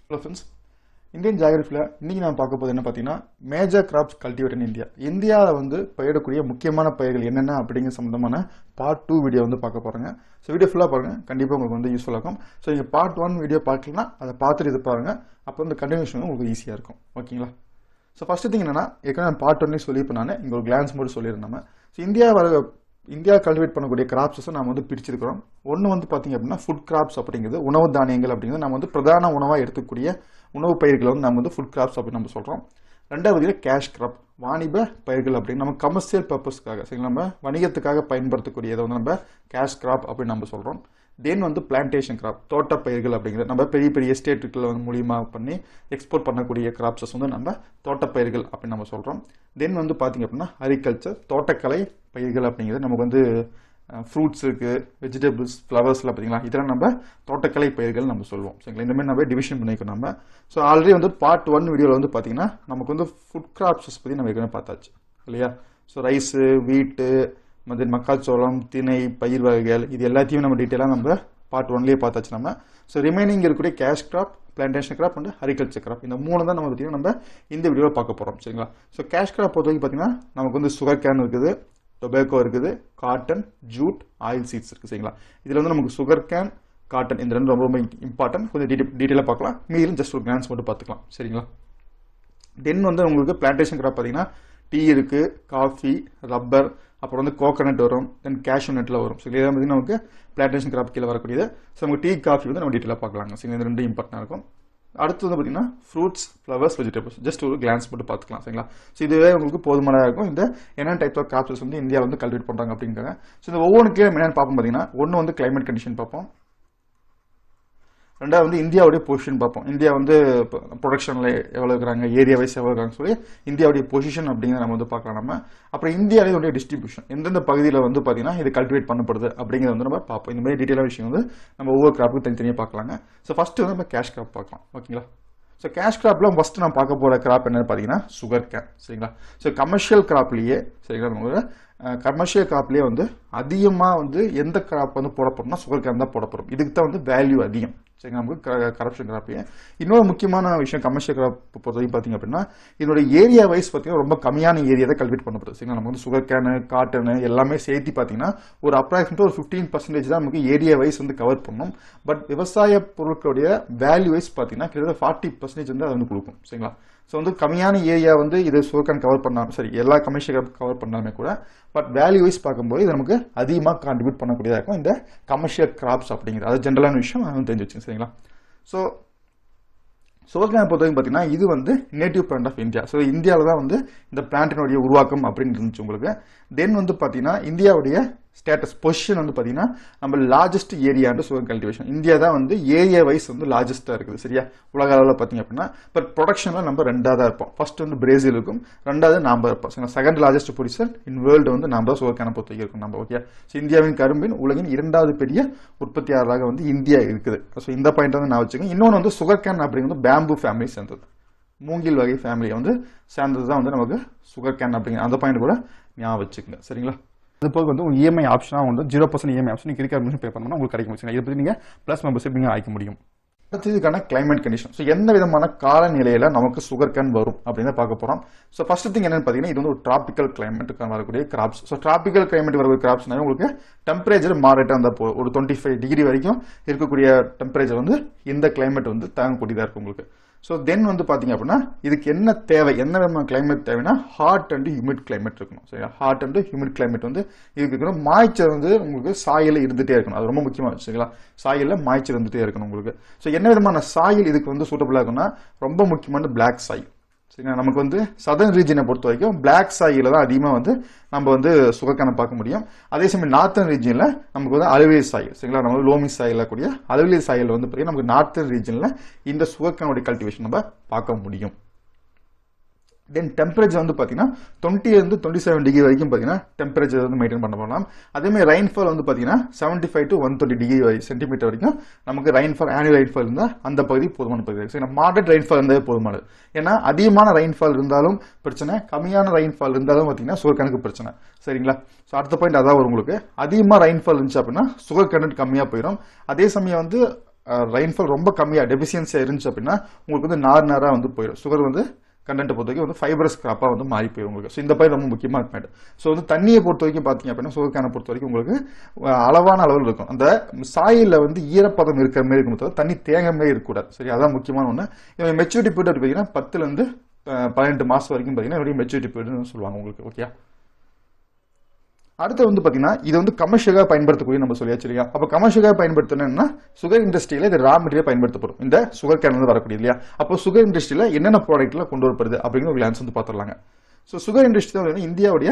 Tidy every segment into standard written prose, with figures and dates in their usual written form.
Hello friends, Indian Geography இன்னைக்கு நான் பார்க்க போறது என்ன பாத்தீங்கன்னா major crops cultivated in India. இந்தியால வந்து பயிரக்கூடிய முக்கியமான பயிர்கள் என்னென்ன அப்படிங்கிற சம்பந்தமான பார்ட் 2 வீடியோ வந்து பார்க்க போறேங்க. சோ வீடியோ ஃபுல்லா பாருங்க, கண்டிப்பா உங்களுக்கு வந்து யூஸ்ஃபுல்லா இருக்கும். சோ நீங்க பார்ட் 1 வீடியோ பார்க்கலனா அதை பார்த்துட்டு இது பாருங்க. அப்போ இந்த கண்டினியூஷன் உங்களுக்கு ஈஸியா இருக்கும். ஓகேங்களா? சோ ஃபர்ஸ்ட் திங் என்னன்னா ஏற்கனவே பார்ட் 1 சொல்லியிருப்பேன் நான், இங்க ஒரு கிளான்ஸ் மட்டும் சொல்லியிருந்தேன். சோ இந்தியா கல்டிவேட் பண்ணக்கூடிய கிராப்ஸை நாம வந்து பிரிச்சிருக்கிறோம். ஒன்று வந்து பார்த்தீங்க அப்படின்னா ஃபுட் கிராப்ஸ் அப்படிங்கிறது, உணவு தானியங்கள் அப்படிங்கிறது நம்ம வந்து பிரதான உணவாக எடுத்துக்கூடிய உணவு பயிர்களை வந்து நம்ம வந்து ஃபுட் கிராப்ஸ் அப்படின்னு நம்ம சொல்கிறோம். ரெண்டாவது கேஷ் கிராப், வாணிப பயிர்கள் அப்படின்னு நம்ம கமர்ஷியல் பர்பஸ்க்காக, சரி, நம்ம வணிகத்துக்காக பயன்படுத்தக்கூடியதை வந்து நம்ம கேஷ் கிராப் அப்படின்னு நம்ம சொல்கிறோம். தென் வந்து பிளான்டேஷன் கிராப், தோட்ட பயிர்கள் அப்படிங்கிறது நம்ம பெரிய பெரிய எஸ்டேட்டுகளை வந்து மூலியமாக பண்ணி எக்ஸ்போர்ட் பண்ணக்கூடிய கிராப்ஸஸ் வந்து நம்ம தோட்டப்பயிர்கள் அப்படின்னு நம்ம சொல்கிறோம். தென் வந்து பார்த்தீங்க அப்படின்னா அக்ரிகல்ச்சர், தோட்டக்கலை பயிர்கள் அப்படிங்கிறது நமக்கு வந்து ஃப்ரூட்ஸ் இருக்கு, வெஜிடபிள்ஸ், ஃப்ளவர்ஸ்ல பார்த்தீங்களா, இதெல்லாம் நம்ம தோட்டக்கலை பயிர்கள் நம்ம சொல்லுவோம். சரிங்களா? இந்த மாதிரி நம்ம டிவிஷன் பண்ணிக்கணும் நம்ம. ஸோ ஆல்ரெடி வந்து பார்ட் 1 வீடியோவில் வந்து பார்த்தீங்கன்னா நமக்கு வந்து ஃபுட் கிராப்ஸஸ் பற்றி நம்ம ஏற்கனவே பார்த்தாச்சு இல்லையா? ஸோ ரைஸு, வீட்டு, மக்காச்சோளம், திணை, பயிர் வகைகள், இது எல்லாத்தையும் நம்ம டீட்டெயிலாக நம்ம பார்ட் 1லயே பார்த்தாச்சு நம்ம. ஸோ ரிமைனிங் இருக்கக்கூடிய cash crop, plantation crop and agriculture crop, இந்த மூணு தான் நம்ம பற்றி நம்ம இந்த வீடியோவில் பார்க்க போகிறோம். சரிங்களா? ஸோ கேஷ் கிராப் பொறுத்த வரைக்கும் பார்த்தீங்கன்னா நமக்கு வந்து சுகர் கேன் இருக்குது, டொபேக்கோ இருக்குது, காட்டன், ஜூட், ஆயில் சீட்ஸ் இருக்குது. சரிங்களா? இதில் வந்து நமக்கு சுகர் கேன், காட்டன் இந்த ரெண்டு ரொம்ப ரொம்ப இம்பார்ட்டன்ட். கொஞ்சம் டீட்டெயிலாக பார்க்கலாம், மீதிலும் ஜஸ்ட் ஒரு கிளான்ஸ் மட்டும் பார்த்துக்கலாம். சரிங்களா? தென் வந்து உங்களுக்கு பிளான்டேஷன் கிராப் பார்த்தீங்கன்னா டீ இருக்கு, காஃபி, ரப்பர், அப்புறம் வந்து கோகனட் வரும், தென் கேஷ்யூ நட்ல வரும். சரி, இதான் பார்த்தீங்கன்னா நமக்கு பிளான்டேஷன் கிராப் கீழே வரக்கூடியது. ஸோ நமக்கு டீ, காஃபி வந்து நம்ம டீட்டெயிலாக பார்க்கலாங்க. சரி, இந்த ரெண்டு இம்பார்ட்டன்டாக இருக்கும். அடுத்து வந்து பார்த்தீங்கன்னா ஃப்ரூட்ஸ், ஃப்ளவர்ஸ், வெஜிடபிள்ஸ், ஜஸ்ட் ஒரு கிளான்ஸ் மட்டும் பார்த்துக்கலாம். சரிங்களா? ஸோ இதுவே உங்களுக்கு போதுமானதாக இருக்கும். இந்த என்னென்ன டைப் ஆஃப் கிராப்ஸ் வந்து இந்தியாவில் வந்து கல்டிவேட் பண்ணுறாங்க அப்படிங்கிறாங்க. ஸோ இந்த ஒவ்வொன்றுக்கே என்னென்னு பார்ப்போம். பார்த்தீங்கன்னா ஒன்று வந்து கிளைமேட் கண்டிஷன் பார்ப்போம். ரெண்டாவது வந்து இந்தியாவுடைய பொசிஷன் பார்ப்போம். இந்தியா வந்து ப்ரொடக்ஷனில் எவ்வளோ இருக்கிறாங்க, ஏரியா வைஸ் எவ்வளோ இருக்காங்க சொல்லி இந்தியாவுடைய பொசிஷன் அப்படிங்கிறத நம்ம வந்து பார்க்கலாம் நம்ம. அப்புறம் இந்தியாவுடைய டிஸ்ட்ரிபியூஷன், எந்தெந்த பகுதியில் வந்து பார்த்தீங்கன்னா இது கல்டிவேட் பண்ணப்படுது அப்படிங்கிறத வந்து நம்ம பார்ப்போம். இந்த மாதிரி டீட்டெயிலாக விஷயம் வந்து நம்ம ஒவ்வொரு கிராப்புக்கும் தனித்தனியாக பார்க்கலாங்க. ஸோ ஃபர்ஸ்ட் வந்து நம்ம கேஷ் கிராப் பார்க்கலாம். ஓகேங்களா? ஸோ கேஷ் கிராப்ல ஃபர்ஸ்ட் நான் பார்க்க போகிற கிராப் என்னன்னு பார்த்தீங்கன்னா சுகர் கேன். சரிங்களா? ஸோ கமர்ஷியல் கிராப்லேயே, சரிங்களா, நமக்கு கமர்ஷியல் கிராப்லேயே வந்து அதிகமாக வந்து எந்த கிராப் வந்து போடப்படும்னா சுகர் கேன் தான் போடப்படும். இதுக்கு தான் வந்து வேல்யூ அதிகம். சரிங்களா? நமக்கு கரப்ஷன் கிராப்லேயே இன்னொரு முக்கியமான விஷயம் கமர்ஷியல் கிராப் பொறுத்தவரைக்கும் பார்த்தீங்க அப்படின்னா இதோட ஏரியா வைஸ் பார்த்தீங்கன்னா ரொம்ப கம்மியான ஏரியா தான் கல்டிவேட் பண்ணப்படுது. சரிங்களா? நமக்கு வந்து சுகர் கேனு, காட்டனு எல்லாமே சேர்த்து பார்த்தீங்கன்னா ஒரு அப்ராக்சிமேட்டாக ஒரு 15% தான் நமக்கு ஏரியா வைஸ் வந்து கவர் பண்ணும். பட் விவசாய பொருட்களுடைய வேல்யூ வைஸ் பார்த்தீங்கன்னா கிட்டத்தட்ட 40% வந்து அது வந்து கொடுக்கும். சரிங்களா? ஸோ வந்து கம்மியான ஏரியா வந்து இது சுகர் கேன் கவர் பண்ணாலும் சரி, எல்லா கமர்ஷியல் கிராப் கவர் பண்ணாலுமே கூட, பட் வேல்யூ வைஸ் பார்க்கும்போது இது நமக்கு அதிகமாக கான்ட்ரிபியூட் பண்ணக்கூடியதாக இருக்கும் இந்த கமர்ஷியல் கிராப்ஸ் அப்படிங்கிறது. அது ஜென்ரலான விஷயம், அது தெரிஞ்சு வச்சுங்க. சரிங்களா? ஸோ சுகர் கேன் பொறுத்தவரைக்கும் பார்த்தீங்கன்னா இது வந்து native plant of India. So இந்தியாவில் தான் வந்து இந்த பிளான்ட்டினுடைய உருவாக்கம் அப்படின்னு இருந்துச்சு உங்களுக்கு. தென் வந்து பார்த்தீங்கன்னா இந்தியாவுடைய ஸ்டேட்டஸ் பொசிஷன் வந்து பார்த்தீங்கன்னா நம்ம லார்ஜஸ்ட் ஏரியாண்டு சுகர் கல்டிவேஷன். இந்தியா தான் வந்து ஏரியா வைஸ் வந்து லார்ஜஸ்ட்டாக இருக்குது. சரியா? உலக அளவில் பார்த்தீங்க அப்படின்னா பட் ப்ரொடக்ஷனில் நம்ம ரெண்டாவது தான் இருப்போம். ஃபர்ஸ்ட் வந்து பிரேசில் இருக்கும், ரெண்டாவது நாம இருப்போம். Second largest position in world வந்து நம்ம தான் சுகர் கேனை பொறுத்த இருக்கும் நம்ம. ஓகே? ஸோ இந்தியாவின் கரும்பின் உலகின் 2வது பெரிய உற்பத்தியாளராக வந்து இந்தியா இருக்குது. ஸோ இந்த பாயிண்ட் வந்து நான் வச்சுக்கேன். இன்னொன்று வந்து சுகர் கேன் அப்படிங்கிறது பேம்பு ஃபேமிலி சேர்ந்தது, மூங்கில் வகை ஃபேமிலியை வந்து சேர்ந்தது தான் வந்து நமக்கு சுகர் கேன் அப்படிங்கிற அந்த பாயிண்ட் கூட ஞாபகம் வச்சுக்கோங்க. சரிங்களா? அது போக வந்து உங்கள் இஎம்ஐ ஆப்ஷனாக வந்து 0% இஎம்ஐ ஆப்ஷன் நீங்கள் கிரெடிட் கார்டு பே பண்ணணும்னா உங்களுக்கு கிடைக்கும். வச்சுக்கோங்க. இதை பற்றி நீங்கள் ப்ளஸ் மெம்பர்ஷிப் நீங்கள் ஆயிக்க முடியும். அடுத்ததுக்கான கிளைமேட் கண்டிஷன். ஸோ எந்த விதமான காலநிலையில நமக்கு சுகர் கேன் வரும் அப்படின்னு பார்க்க போறோம். ஸோ ஃபர்ஸ்ட் திங் என்னன்னு பார்த்தீங்கன்னா இது வந்து ஒரு டிராபிக்கல் கிளைமேட்டுக்கு வரக்கூடிய கிராப்ஸ். ஸோ டிராபிக்கல் கிளைமேட் வரக்கூடிய கிராப்ஸ்னால உங்களுக்கு டெம்பரேச்சர் மாடரேட்டாக இருந்தால் போதும். ஒரு 25 டிகிரி வரைக்கும் இருக்கக்கூடிய டெம்பரேச்சர் வந்து இந்த கிளைமேட் வந்து தாங்கக்கூடியதாக இருக்கும் உங்களுக்கு. ஸோ தென் வந்து பார்த்தீங்க அப்படின்னா இதுக்கு என்ன தேவை, என்ன விதமான கிளைமேட் தேவைன்னா ஹாட் அண்ட் ஹியூமிட் கிளைமேட் இருக்கணும். சரியா? ஹாட் அண்ட் ஹியூமிட் கிளைமேட் வந்து இதுக்கு இருக்கணும். மாய்ச்சர் வந்து உங்களுக்கு சாயில இருந்துட்டே இருக்கணும். அது ரொம்ப முக்கியமாக வச்சுக்கலாம். சாயில மாய்ச்சர் இருந்துட்டே இருக்கணும் உங்களுக்கு. ஸோ என்ன விதமான சாயில் இதுக்கு வந்து சூட்டபிளாக இருக்குன்னா ரொம்ப முக்கியமான பிளாக் சாயில். சரிங்களா? நமக்கு வந்து சதர்ன் ரீஜனை பொறுத்த வரைக்கும் பிளாக் சாயில தான் அதிகமாக வந்து நம்ம வந்து சுகர் கேனை பார்க்க முடியும். அதே சமயம் நார்த்தன் ரீஜன்ல நமக்கு வந்து அலுவேல் சாயில், சரிங்களா, நம்ம லோமி சாயில் கூடிய அலுவேல் சாயில் வந்து பார்த்தீங்கன்னா நமக்கு நார்த்தன் ரீஜன்ல இந்த சுகர் கேனுடைய கல்டிவேஷன் நம்ம பார்க்க முடியும். தென் டெம்பரேச்சர் வந்து பார்த்தீங்கன்னா 20 to 27 டிகிரி வரைக்கும் பார்த்தீங்கன்னா டெம்பரேச்சர் வந்து மெயின்டைன் பண்ண போகலாம். அதேமாதிரி ரெயின்ஃபால் வந்து பார்த்தீங்கன்னா 75 to 130 டிகிரி சென்டிமீட்டர் வரைக்கும் நமக்கு ரெயின்ஃபால், ஆனுவல் ரெயின்ஃபால் இருந்தால் அந்த பகுதி போதுமான பகுதி. சரி, மாடரேட் ரெயின்ஃபால் இருந்தாலே போதுமானது. ஏன்னா அதிகமான ரெயின்ஃபால் இருந்தாலும் பிரச்சனை, கம்மியான ரெயின்ஃபால் இருந்தாலும் பார்த்தீங்கன்னா சுகர் கேனுக்கு பிரச்சனை. சரிங்களா? ஸோ அடுத்த பாயிண்ட் அதான் வரும் உங்களுக்கு. அதிகமாக ரெயின்ஃபால் இருந்துச்சு அப்படின்னா சுகர் கண்டென்ட் கம்மியாக போயிடும். அதே சமயம் வந்து ரெயின்ஃபால் ரொம்ப கம்மியாக டெபிசியன்சியாக இருந்துச்சு அப்படின்னா உங்களுக்கு வந்து நாராக வந்து போயிடும். சுகர் வந்து கண்டென்ட் பொறுத்த வரைக்கும் வந்து ஃபைபரஸ் கிராப்பாக வந்து மாறி போயிடும் உங்களுக்கு. ஸோ இந்த பாயிண்ட் ரொம்ப முக்கியமான பாயிண்ட். ஸோ வந்து தண்ணியை பொறுத்த வரைக்கும் பார்த்தீங்க அப்படின்னா சுகர் கேனை பொறுத்த வரைக்கும் உங்களுக்கு அளவான அளவில் இருக்கும். அந்த சாயில வந்து ஈரப்பதம் இருக்கிற மாதிரி இருக்கும், தவிர தண்ணி தேங்க மாதிரி இருக்கக்கூடாது. சரி, அதான் முக்கியமான ஒன்று. இவங்க மெச்சூரிட்டி பீரியட் பார்த்தீங்கன்னா 10லேருந்து 12 மாதம் வரைக்கும் பார்த்தீங்கன்னா மெச்சூரிட்டி பீரியட்னு சொல்லுவாங்க உங்களுக்கு. ஓகே, அடுத்து வந்து பாத்தீங்கன்னா இது வந்து கமர்ஷியலாக பயன்படுத்தக்கூடிய நம்ம சொல்லியாச்சு இல்லையா. அப்போ கமர்ஷியலாக பயன்படுத்தணும்னா சுகர் இண்டஸ்ட்ரியில இது ரா மெட்டீரியல் பயன்படுத்தப்படும், இந்த சுகர் கேன் வந்து வரக்கூடிய இல்லையா. அப்போ சுகர் இண்டஸ்ட்ரியில என்னென்ன ப்ராடக்ட்ல கொண்டு வரப்படுது அப்படிங்கிற ஒரு கிளான்ஸ் வந்து பார்த்துடலாங்க. ஸோ சுகர் இண்டஸ்ட்ரி தான் வந்து இந்தியாவுடைய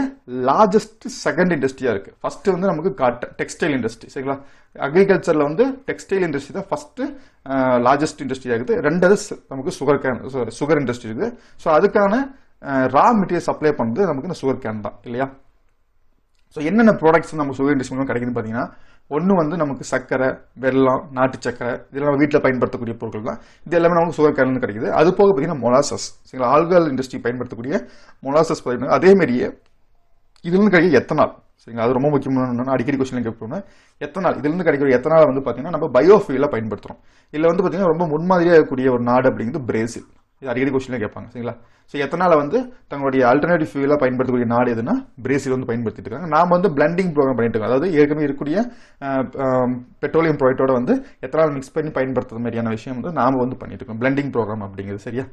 லார்ஜஸ்ட் செகண்ட் இண்டஸ்ட்ரியா இருக்கு. ஃபர்ஸ்ட் வந்து நமக்கு டெக்ஸ்டைல் இண்டஸ்ட்ரி. சரிங்களா, அக்ரிகல்ச்சர்ல வந்து டெக்ஸ்டைல் இண்டஸ்ட்ரி தான் ஃபர்ஸ்ட் லார்ஜஸ்ட் இண்டஸ்ட்ரியா இருக்குது. ரெண்டாவது நமக்கு சுகர் இண்டஸ்ட்ரி இருக்குது. ஸோ அதுக்கான ரா மெட்டீரியல் சப்ளை பண்ணுறது நமக்கு இந்த சுகர் கேன் தான் இல்லையா. ஸோ என்னென்ன ப்ராடக்ட்ஸ் நம்ம சுகர் இண்டஸ்ட்ரி மூலம் கிடைக்குதுன்னு பார்த்தீங்கன்னா, ஒன்று வந்து நமக்கு சர்க்கரை, வெல்லம், நாட்டு சர்க்கரை, இதெல்லாம் நம்ம வீட்டில் பயன்படுத்தக்கூடிய பொருட்கள் தான். இது எல்லாமே நமக்கு சுகர் கேன்ல கிடைக்குது. அது போக பார்த்தீங்கன்னா மொலாசஸ், சரிங்களா, ஆல்கஹால் இண்டஸ்ட்ரி பயன்படுத்தக்கூடிய மொலாசஸ் பார்த்தீங்கன்னா அதே மாதிரியே இதுலேருந்து கிடைக்கிற எத்தனால். சரிங்களா, அது ரொம்ப முக்கியமான அடிக்கடி கொஸ்டின் கேட்போம். எத்தனால், இதுலேருந்து கிடைக்கிற எத்தனால் வந்து பார்த்தீங்கன்னா நம்ம பயோஃபியூலாக பயன்படுத்துகிறோம். இதில் வந்து பார்த்தீங்கன்னா ரொம்ப முன்மாதிரியாக இருக்கக்கூடிய ஒரு நாடு அப்படிங்கிறது பிரேசில். இது அடிக்கடி கொஸ்டின்ல கேட்பாங்க. சரிங்களா, ஸோ எத்தனால வந்து தங்களுடைய ஆல்டர்னேட்டிவ் ஃபியூலாக பயன்படுத்தக்கூடிய நாடு எதுனா பிரேசில் வந்து பயன்படுத்திட்டு இருக்காங்க. நாம வந்து பிளண்டிங் ப்ரோக்ராம் பண்ணிட்டு இருக்கோம். அதாவது ஏற்கனவே இருக்கக்கூடிய பெட்ரோலியம் ப்ராடக்டோட வந்து எத்தனால் மிக்ஸ் பண்ணி பயன்படுத்துற மாதிரியான விஷயம் வந்து நாம வந்து பண்ணிட்டு இருக்கோம், பிளண்டிங் ப்ரோக்ராம் அப்படிங்கிறது. சரியா,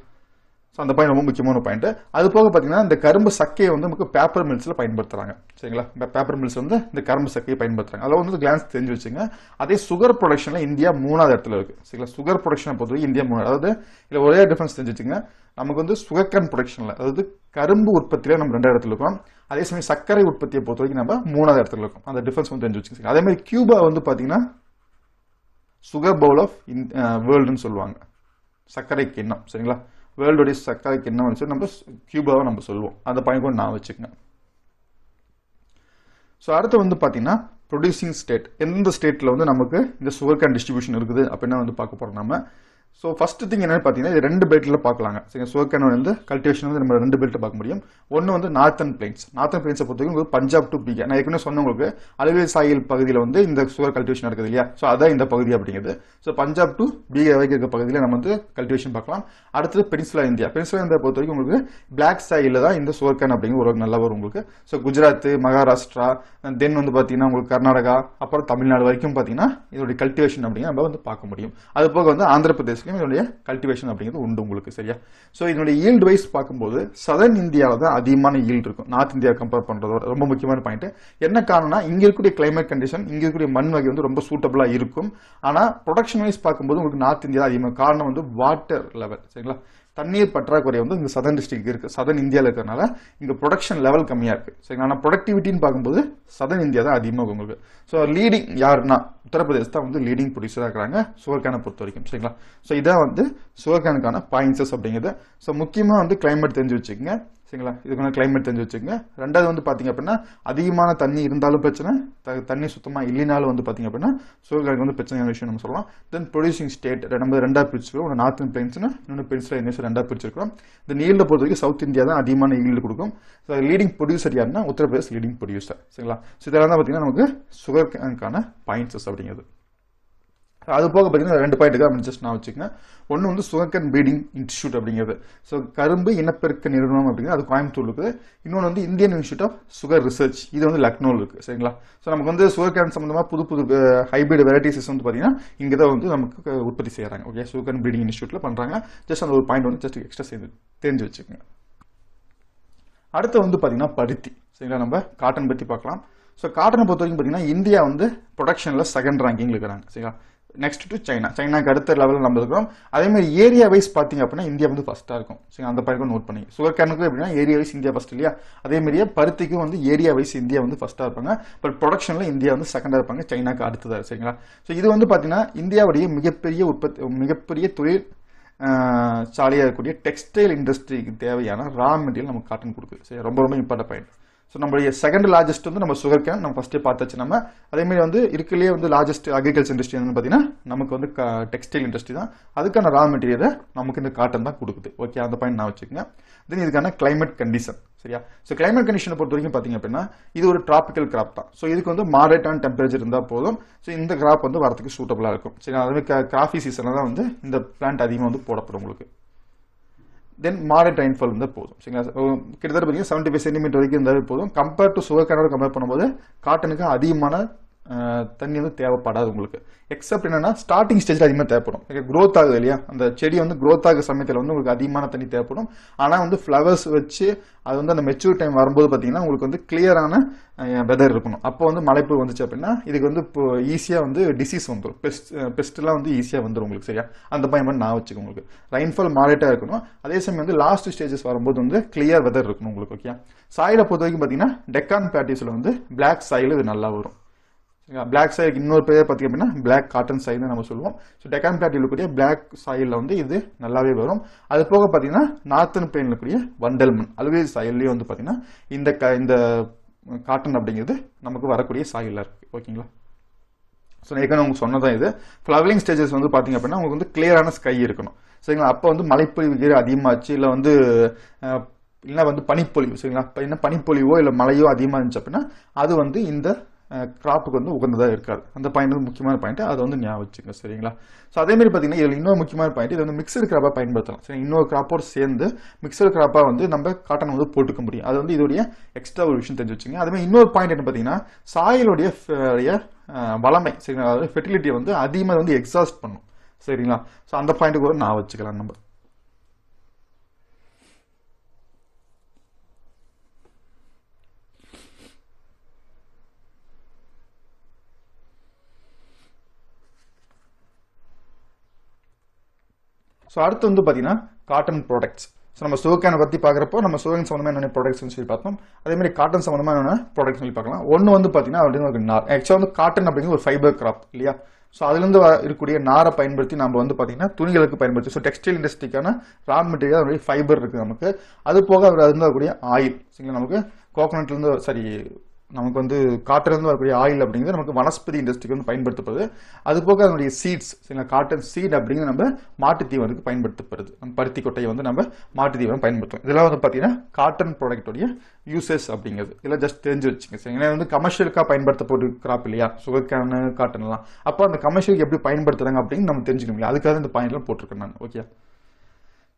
ஸோ அந்த பாயிண்ட் ரொம்ப முக்கியமான பாயிண்ட். அது போக பார்த்தீங்கன்னா இந்த கரும்பு சக்கையை வந்து நமக்கு பேப்பர் மில்ஸில் பயன்படுத்துறாங்க. சரிங்களா, பேப்பர் மில்ஸ் வந்து இந்த கரும்பு சக்கையை பயன்படுத்துறாங்க. அதில் வந்து கிளான்ஸ் தெரிஞ்சு வச்சுங்க. அதே சுகர் ப்ரொடக்ஷன்ல இந்தியா 3வது இடத்துல இருக்கு. சரிங்களா, சுகர் ப்ரொடக்ஷனை பொறுத்தவரை இந்தியா 3வது. அதாவது இதில் ஒரே டிஃபரன்ஸ் தெரிஞ்சு வச்சுங்க. நமக்கு வந்து சுகர் கேன் ப்ரொடக்ஷன்ல, அதாவது கரும்பு உற்பத்தியில நம்ம 2வது இடத்துல இருக்கோம். அதே சமயம் சர்க்கரை உற்பத்தியை பொறுத்த வரைக்கும் நம்ம 3வது இடத்துல இருக்கோம். அந்த டிஃபரன்ஸ் வந்து தெரிஞ்சு வச்சுங்க. அதே மாதிரி கியூபா வந்து பாத்தீங்கன்னா சுகர் பவுல் ஆஃப் வேர்ல்டுன்னு சொல்லுவாங்க, சர்க்கரை கிண்ணம். சரிங்களா, வேர்ல்டுடைய சர்க்கரை கிண்ணம் சொல்லி நம்ம கியூபாவை நம்ம சொல்லுவோம். அந்த பாயிண்ட் கூட நான் வச்சுக்கங்க. ஸோ அடுத்து வந்து பார்த்தீங்கன்னா ப்ரொடியூசிங் ஸ்டேட், எந்த ஸ்டேட்டில் வந்து நமக்கு இந்த சுகர் கேன் டிஸ்ட்ரிபியூஷன் இருக்குது அப்படின்னா வந்து பார்க்க போகிறோம் நம்ம. ஸோ ஃபர்ஸ்ட் திங் என்னன்னு பார்த்தீங்கன்னா இது 2 பெல்ட்டில் பார்க்கலாங்க. சரி, சுகர் கேன் வந்து கல்டிவேஷன் வந்து நம்ம 2 பெல்ட்டில் பார்க்க முடியும். ஒன்று வந்து நார்த்தன் பிளைன்ஸ். நார்த்தன் பிளைன்ஸை பொறுத்தவரைக்கும் உங்களுக்கு பஞ்சாப் டு பீகார். நான் ஏற்கனவே சொன்ன உங்களுக்கு அலுவல் சாயில் பகுதியில் வந்து இந்த சுகர் கல்டிவேஷன் நடக்குது இல்லையா. ஸோ அதான் இந்த பகுதி அப்படிங்கிறது. ஸோ பஞ்சாப் டு பீகார் வரைக்கும் இருக்க பகுதியில் நம்ம வந்து கல்டிவேஷன் பார்க்கலாம். அடுத்தது பெனின்சுலா இந்தியா. பெனின்சுலா இந்தியா பொறுத்த வரைக்கும் உங்களுக்கு பிளாக் சாயில தான் இந்த சுகர் கேன் அப்படிங்கிற ஒரு நல்லா வரும் உங்களுக்கு. ஸோ குஜராத், மகாராஷ்டிரா, தென் வந்து பார்த்தீங்கன்னா உங்களுக்கு கர்நாடகா, அப்புறம் தமிழ்நாடு வரைக்கும் பார்த்தீங்கன்னா இதோடைய கல்டிவேஷன் அப்படிங்கிற நம்ம வந்து பார்க்க முடியும். அது போக வந்து ஆந்திர பிரதேஷ்லையும் இதோடைய கல்டிவேஷன் அப்படிங்கிறது உண்டு உங்களுக்கு. சரியா, ஸோ இதனுடைய ஈல்டு வைஸ் பார்க்கும்போது சதர்ன் இந்தியாவில் தான் அதிகமான ஈல்டு இருக்கும் நார்த் இந்தியா கம்பேர் பண்றதோட. ரொம்ப முக்கியமான பாயிண்ட் என்ன காரணம்னா இங்க இருக்கக்கூடிய கிளைமேட் கண்டிஷன், இங்க இருக்கக்கூடிய மண் வகை வந்து ரொம்ப சூட்டபிளா இருக்கும். ஆனா ப்ரொடக்ஷன் வைஸ் பார்க்கும்போது உங்களுக்கு நார்த் இந்தியா அதிகமாக. காரணம் வந்து வாட்டர் லெவல். சரிங்களா, தண்ணீர் பற்றாக்குறை வந்து இந்த சதர்ன் டிஸ்ட்ரிக்ட் இருக்கு, சதர்ன் இந்தியாவில் இருக்கிறதுனால இங்க ப்ரொடக்ஷன் லெவல் கம்மியா இருக்கு. சரிங்களா, ஆனால் ப்ரொடக்டிவிட்டின்னு பார்க்கும்போது சதர்ன் இந்தியா தான் அதிகமாக உங்களுக்கு. ஸோ லீடிங் யாருன்னா உத்தரப்பிரதேஷ் தான் வந்து லீடிங் ப்ரொடியூசராக இருக்கிறாங்க சுகர் கேனை பொறுத்த வரைக்கும். சரிங்களா, ஸோ இதான் வந்து சுகர் கேனுக்கான பாயிண்ட்ஸஸ் அப்படிங்கிறது. ஸோ முக்கியமாக வந்து கிளைமேட் தெரிஞ்சு வச்சுக்கோங்க. சரிங்களா, இதுக்கான கிளைமேட் தெரிஞ்சு வச்சுக்கோங்க. ரெண்டாவது வந்து பாத்தீங்க அப்படின்னா அதிகமான தண்ணி இருந்தாலும் பிரச்சனை, தண்ணி சுத்தமா இல்லைனாலும் வந்து பாத்தீங்க அப்படின்னா சுகர் கேனுக்கு வந்து பிரச்சனையான விஷயம் நம்ம சொல்லலாம். தென் ப்ரொடியூசிங் ஸ்டேட் நம்ம 2ஆ பிரிச்சிருக்கோம். ஒன்று நார்த்தன் பிளைன்ஸ்னு இன்னொன்று பெனின்சுலா இந்தியா 2ஆ பிரிச்சிருக்கோம். இந்த ஈல்டை பொறுத்த வரைக்கும் சவுத் இந்தியா தான் அதிகமான ஈல்டு கொடுக்கும். ஸோ லீடிங் ப்ரொடியூசர் யாருன்னா உத்தரப்பிரதேஷ் லீடிங் ப்ரொடியூசர். சரிங்களா, ஸோ இதெல்லாம் தான் பார்த்தீங்கன்னா நமக்கு சுகர் கேனுக்கான பாயிண்ட்ஸஸ் அப்படிங்கிறது. அது போக பார்த்தீங்கன்னா 2 பாயிண்ட் ஜஸ்ட் நான் வச்சுக்கோங்க. ஒன்று வந்து சுகர் கேன் பிரீடிங் இன்ஸ்டியூட் அப்படிங்கிறது. ஸோ கரும்பு இனப்பெருக்க நிறுவனம் அப்படிங்கிறது அது கோயம்புத்தூர் இருக்குது. இன்னொன்று வந்து Indian institute of sugar research, இது வந்து லக்னோவில் இருக்குது. சரிங்களா, ஸோ நமக்கு வந்து சுகர் கேன் சம்பந்தமாக புது புது ஹைபிரிட் வெரைட்டிஸ் வந்து பார்த்தீங்கன்னா இங்கே தான் வந்து நமக்கு உற்பத்தி செய்கிறாங்க. ஓகே, சுகர் கேன் பிரீடிங் இன்ஸ்டியூட்ல பண்ணுறாங்க. ஜஸ்ட் அந்த ஒரு பாயிண்ட் வந்து ஜஸ்ட் எக்ஸ்ட்ரா தெரிஞ்சு வச்சுக்கோங்க. அடுத்து வந்து பார்த்தீங்கன்னா பருத்தி. சரிங்களா, நம்ம காட்டன் பற்றி பார்க்கலாம். ஸோ காட்டனை பொறுத்த வரைக்கும் பார்த்தீங்கன்னா இந்தியா வந்து ப்ரொடக்ஷனில் செகண்ட் ரேங்கிங் இருக்கிறாங்க. சரிங்களா, நெக்ஸ்ட் டு சைனா. சைனாக்கு அடுத்த லெவலில் நம்ம இருக்கிறோம். அதே மாதிரி ஏரியா வைஸ் பார்த்தீங்க அப்படின்னா இந்தியா வந்து ஃபர்ஸ்ட்டாக இருக்கும். சரி, அந்த பாயிண்ட் நோட் பண்ணி சுகர் கேனுக்கு எப்படின்னா ஏரியா வைஸ் இந்தியா ஃபர்ஸ்ட் இல்லையா. அதே மாதிரியே பருத்திக்கும் வந்து ஏரியா வைஸ் இந்தியா வந்து ஃபர்ஸ்ட்டாக இருப்பாங்க. பட் ப்ரொடக்ஷனில் இந்தியா வந்து செகண்டாக இருப்பாங்க, சைனாக்கு அடுத்ததாக. சரிங்களா, ஸோ இது வந்து பார்த்தீங்கன்னா இந்தியாவுடைய மிகப்பெரிய தொழில் சாலையாக இருக்கக்கூடிய டெக்ஸ்டைல் இண்டஸ்ட்ரிக்கு தேவையான ரா மெட்டீரியல் நமக்கு காட்டன் கொடுக்குது. சரி, ரொம்ப ரொம்ப இம்பார்ட்டன்ட் பாயிண்ட். ஸோ நம்மளுடைய செகண்ட் லார்ஜஸ்ட் வந்து நம்ம சுகர் கேன் நம்ம ஃபஸ்ட்டே பார்த்தாச்சு நம்ம. அதேமாதிரி வந்து இருக்கிறதுலே வந்து லார்ஜஸ்ட் அக்ரிகல்ச்சர் இண்டஸ்ட்ரி வந்து பார்த்தீங்கன்னா நமக்கு வந்து டெக்ஸ்டைல் இண்டஸ்ட்ரி தான். அதுக்கான ரா மெட்டீரியலை நமக்கு இந்த காட்டன் தான் கொடுக்குது. ஓகே, அந்த பாயிண்ட் நான் வச்சுக்கோங்க. தென் இதுக்கான கிளைமேட் கண்டிஷன் சரியா. ஸோ கிளைமேட் கண்டிஷனை பொறுத்த வரைக்கும் பார்த்தீங்க அப்படின்னா இது ஒரு டிராபிக்கல் கிராப் தான். ஸோ இதுக்கு வந்து மாடரேட்டான டெம்பரேச்சர் இருந்தால் போதும். ஸோ இந்த கிராப் வந்து வரதுக்கு சூட்டபுளாக இருக்கும் சரி. அதுவே காஃபி சீசனில் தான் வந்து இந்த பிளான்ட் அதிகமாக வந்து போடப்படும் உங்களுக்கு. தென் மாடரேட் ரெயின்ஃபால் இருந்தால் போதும் சரிங்களா. கிட்டத்தட்ட பார்த்தீங்கன்னா 75 சென்டிமீட்டர் வரைக்கும் இருந்தாலே போதும். கம்பேர் டு சுகர் கேனோட கம்பேர் பண்ணும்போது காட்டனுக்கு அதிகமான தண்ணி வந்து தேவைப்படாது உங்களுக்கு. எக்ஸப்ட் என்னன்னா ஸ்டார்டிங் ஸ்டேஜில் அதிகமாக தேவைப்படும். க்ரோத் ஆகுது இல்லையா, அந்த செடி வந்து க்ரோத் ஆகுற சமயத்தில் வந்து உங்களுக்கு அதிகமான தண்ணி தேவைப்படும். ஆனால் வந்து ஃப்ளவர்ஸ் வச்சு அது வந்து அந்த மெச்சூர் டைம் வரும்போது பார்த்தீங்கன்னா உங்களுக்கு வந்து கிளியரான வெதர் இருக்கணும். அப்போ வந்து மழைப்பு வந்துச்சு அப்படின்னா இதுக்கு வந்து இப்போ ஈஸியாக வந்து டிசீஸ் வந்துடும், பெஸ்ட்லாம் வந்து ஈஸியாக வந்துடும் உங்களுக்கு சரியா. அந்த பயன் நான் வச்சுக்கோங்க. உங்களுக்கு ரெயின்ஃபால் மாடரேட்டாக இருக்கணும். அதே சமயம் வந்து லாஸ்ட் ஸ்டேஜஸ் வரும்போது வந்து கிளியர் வெதர் இருக்கணும் உங்களுக்கு. ஓகே, சாயிலை பொறுத்த வரைக்கும் பார்த்தீங்கன்னா டெக்கான் பிளாட்டியூஸில் வந்து பிளாக் சாயில் இது நல்லா வரும். பிளாக் சாயிலுக்கு இன்னொரு பேர் பார்த்தீங்க அப்படின்னா பிளாக் காட்டன் சாயில் நம்ம சொல்லுவோம். ஸோ டெக்கான் பிளாட்டியில் கூடிய பிளாக் சாயிலில் வந்து இது நல்லாவே வரும். அது போக பார்த்தீங்கன்னா நார்த்தன் பிளெயினில் கூடிய வண்டல் மண் அலுவே சாயில்லையும் வந்து பார்த்தீங்கன்னா இந்த காட்டன் அப்படிங்கிறது நமக்கு வரக்கூடிய சாயிலாக இருக்குது. ஓகேங்களா. ஸோ ஏற்கனவே உங்களுக்கு சொன்னதான் இது. ஃப்ளவரிங் ஸ்டேஜஸ் வந்து பார்த்தீங்க அப்படின்னா உங்களுக்கு வந்து கிளியரான ஸ்கை இருக்கணும் சரிங்களா. அப்போ வந்து மழைப்பொழிவு அதிகமாச்சு இல்லை வந்து இல்லை வந்து பனிப்பொழிவு சரிங்களா. இப்போ என்ன பனிப்பொழிவோ இல்லை மழையோ அதிகமாக இருந்துச்சு அப்படின்னா அது வந்து இந்த கிராப்புக்கு வந்து உகந்ததாக இருக்காது. அந்த பாயிண்ட் வந்து முக்கியமான பாயிண்ட், அதை வந்து ஞாபகம் வச்சுங்க சரிங்களா. ஸோ அதேமாதிரி பார்த்தீங்கன்னா இதில் இன்னொரு முக்கியமான பாயிண்ட், இது வந்து மிக்சர் கிராப்பாக பயன்படுத்தலாம் சரி. இன்னொரு கிராப்போடு சேர்ந்து மிக்சர் கிராப்பாக வந்து நம்ம காட்டன் வந்து போட்டுக்க முடியும். அது வந்து இதோடைய எக்ஸ்ட்ரா ஒரு விஷயம் தெரிஞ்சு வச்சுங்க. அதுமாதிரி இன்னொரு பாயிண்ட் என்ன பார்த்தீங்கன்னா சாயிலுடைய வளமை சரிங்களா, அதாவது ஃபெர்டிலிட்டியை வந்து அதிகமாக வந்து எக்ஸாஸ்ட் பண்ணும் சரிங்களா. ஸோ அந்த பாயிண்ட்டுக்கு கூட நான் வச்சுக்கலாம் நம்ம. ஸோ அடுத்து வந்து பார்த்தீங்கன்னா காட்டன் ப்ராடக்ட்ஸ். ஸோ நம்ம சுகர்கேனை பற்றி பார்க்குறப்போ நம்ம சுகர் சம்மந்தமாக என்னென்ன ப்ராடக்ட்ஸ்னு சொல்லி பார்த்தோம். அதேமாதிரி காட்டன் சம்மந்தமாக என்னென்ன ப்ராடக்ட்ஸ் சொல்லி பார்க்கலாம். ஒன்று வந்து பார்த்தீங்கன்னா அப்படின்னு நார். ஆக்சுவலாக வந்து காட்டன் அப்படிங்கிற ஒரு ஃபைபர் கிராப் இல்லையா. ஸோ அதுலேருந்து இருக்கக்கூடிய நாரை பயன்படுத்தி நம்ம வந்து பார்த்தீங்கன்னா துணிகளுக்கு பயன்படுத்தி ஸோ டெக்ஸ்டைல் இண்டஸ்ட்ரிக்கான ரா மெட்டீரியல் அதனுடைய ஃபைபர் இருக்குது நமக்கு. அது போக அதுலேருந்து வரக்கூடிய ஆயில் சரிங்களா, நமக்கு கோகோனட்லேருந்து சரி நமக்கு வந்து காட்டிலிருந்து வரக்கூடிய ஆயில் அப்படிங்கிறது நமக்கு வனஸ்பதி இண்டஸ்ட்ரிக்கு வந்து பயன்படுத்தப்படுது. அது போக அதனுடைய சீட்ஸ் சரிங்களா, காட்டன் சீட் அப்படிங்கிறது நம்ம மாட்டு தீவனத்துக்கு பயன்படுத்தப்படுது. நம்ம பருத்தி கொட்டையை வந்து நம்ம மாட்டு தீவனம் பயன்படுத்துவோம். இதெல்லாம் வந்து பார்த்தீங்கன்னா காட்டன் ப்ராடக்டோடைய யூசஸ் அப்படிங்கிறது இதெல்லாம் ஜஸ்ட் தெரிஞ்சு வச்சுங்க சரி. ஏன்னா வந்து கமர்ஷியலுக்காக பயன்படுத்தப்பட்ட கிராப் இல்லையா சுகர் கேன் காட்டன்லாம். அப்போ அந்த கமர்ஷியலுக்கு எப்படி பயன்படுத்துறாங்க அப்படின்னு நம்ம தெரிஞ்சுக்கணும். அதுக்காக இந்த பாயிண்ட்லாம் போட்டிருக்கேன் நான். ஓகே,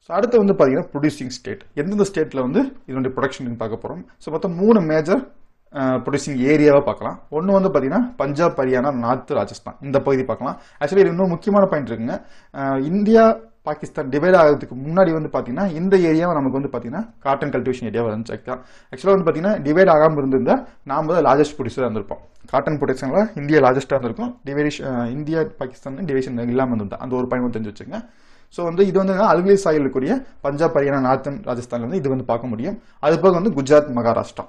ஸோ அடுத்து வந்து பார்த்தீங்கன்னா ப்ரொடியூசிங் ஸ்டேட். எந்தெந்த ஸ்டேட்டில் வந்து இதனுடைய ப்ரொடக்ஷன் பார்க்க போகிறோம். ஸோ மொத்தம் 3 மேஜர் ப்ரொடியூசிங் ஏரியாவை பார்க்கலாம். ஒன்று வந்து பார்த்தீங்கன்னா பஞ்சாப், ஹரியானா, நார்த் ராஜஸ்தான் இந்த பகுதி பார்க்கலாம். ஆக்சுவலி இது இன்னும் முக்கியமான பாயிண்ட் இருக்குங்க. இந்தியா பாகிஸ்தான் டிவைட் ஆகிறதுக்கு முன்னாடி வந்து பார்த்தீங்கன்னா இந்த ஏரியாவை நமக்கு வந்து பார்த்தீங்கன்னா காட்டன் கல்டிவேஷன் ஏரியாவை இருந்துச்சு. ஆக்சுவலாக வந்து பார்த்தீங்கன்னா டிவைட் ஆகாமல் இருந்திருந்தால் நாம் தான் லார்ஜஸ்ட் ப்ரொடியூசராக இருந்திருப்போம். காட்டன் ப்ரொடக்ஷனில் இந்தியா லார்ஜஸ்ட்டாக இருந்திருக்கும். இந்தியா பாகிஸ்தான் டிவிஷன் இல்லாமல் இருந்திருந்தா அந்த ஒரு பாயிண்ட் தெரிஞ்சு வச்சுங்க. ஸோ வந்து இது வந்து அலுவலி சாயில் இருக்கக்கூடிய பஞ்சாப், ஹரியானா, நார்த்தன் ராஜஸ்தான்ல வந்து இது வந்து பார்க்க முடியும். அது போக வந்து குஜராத், மகாராஷ்டிரா,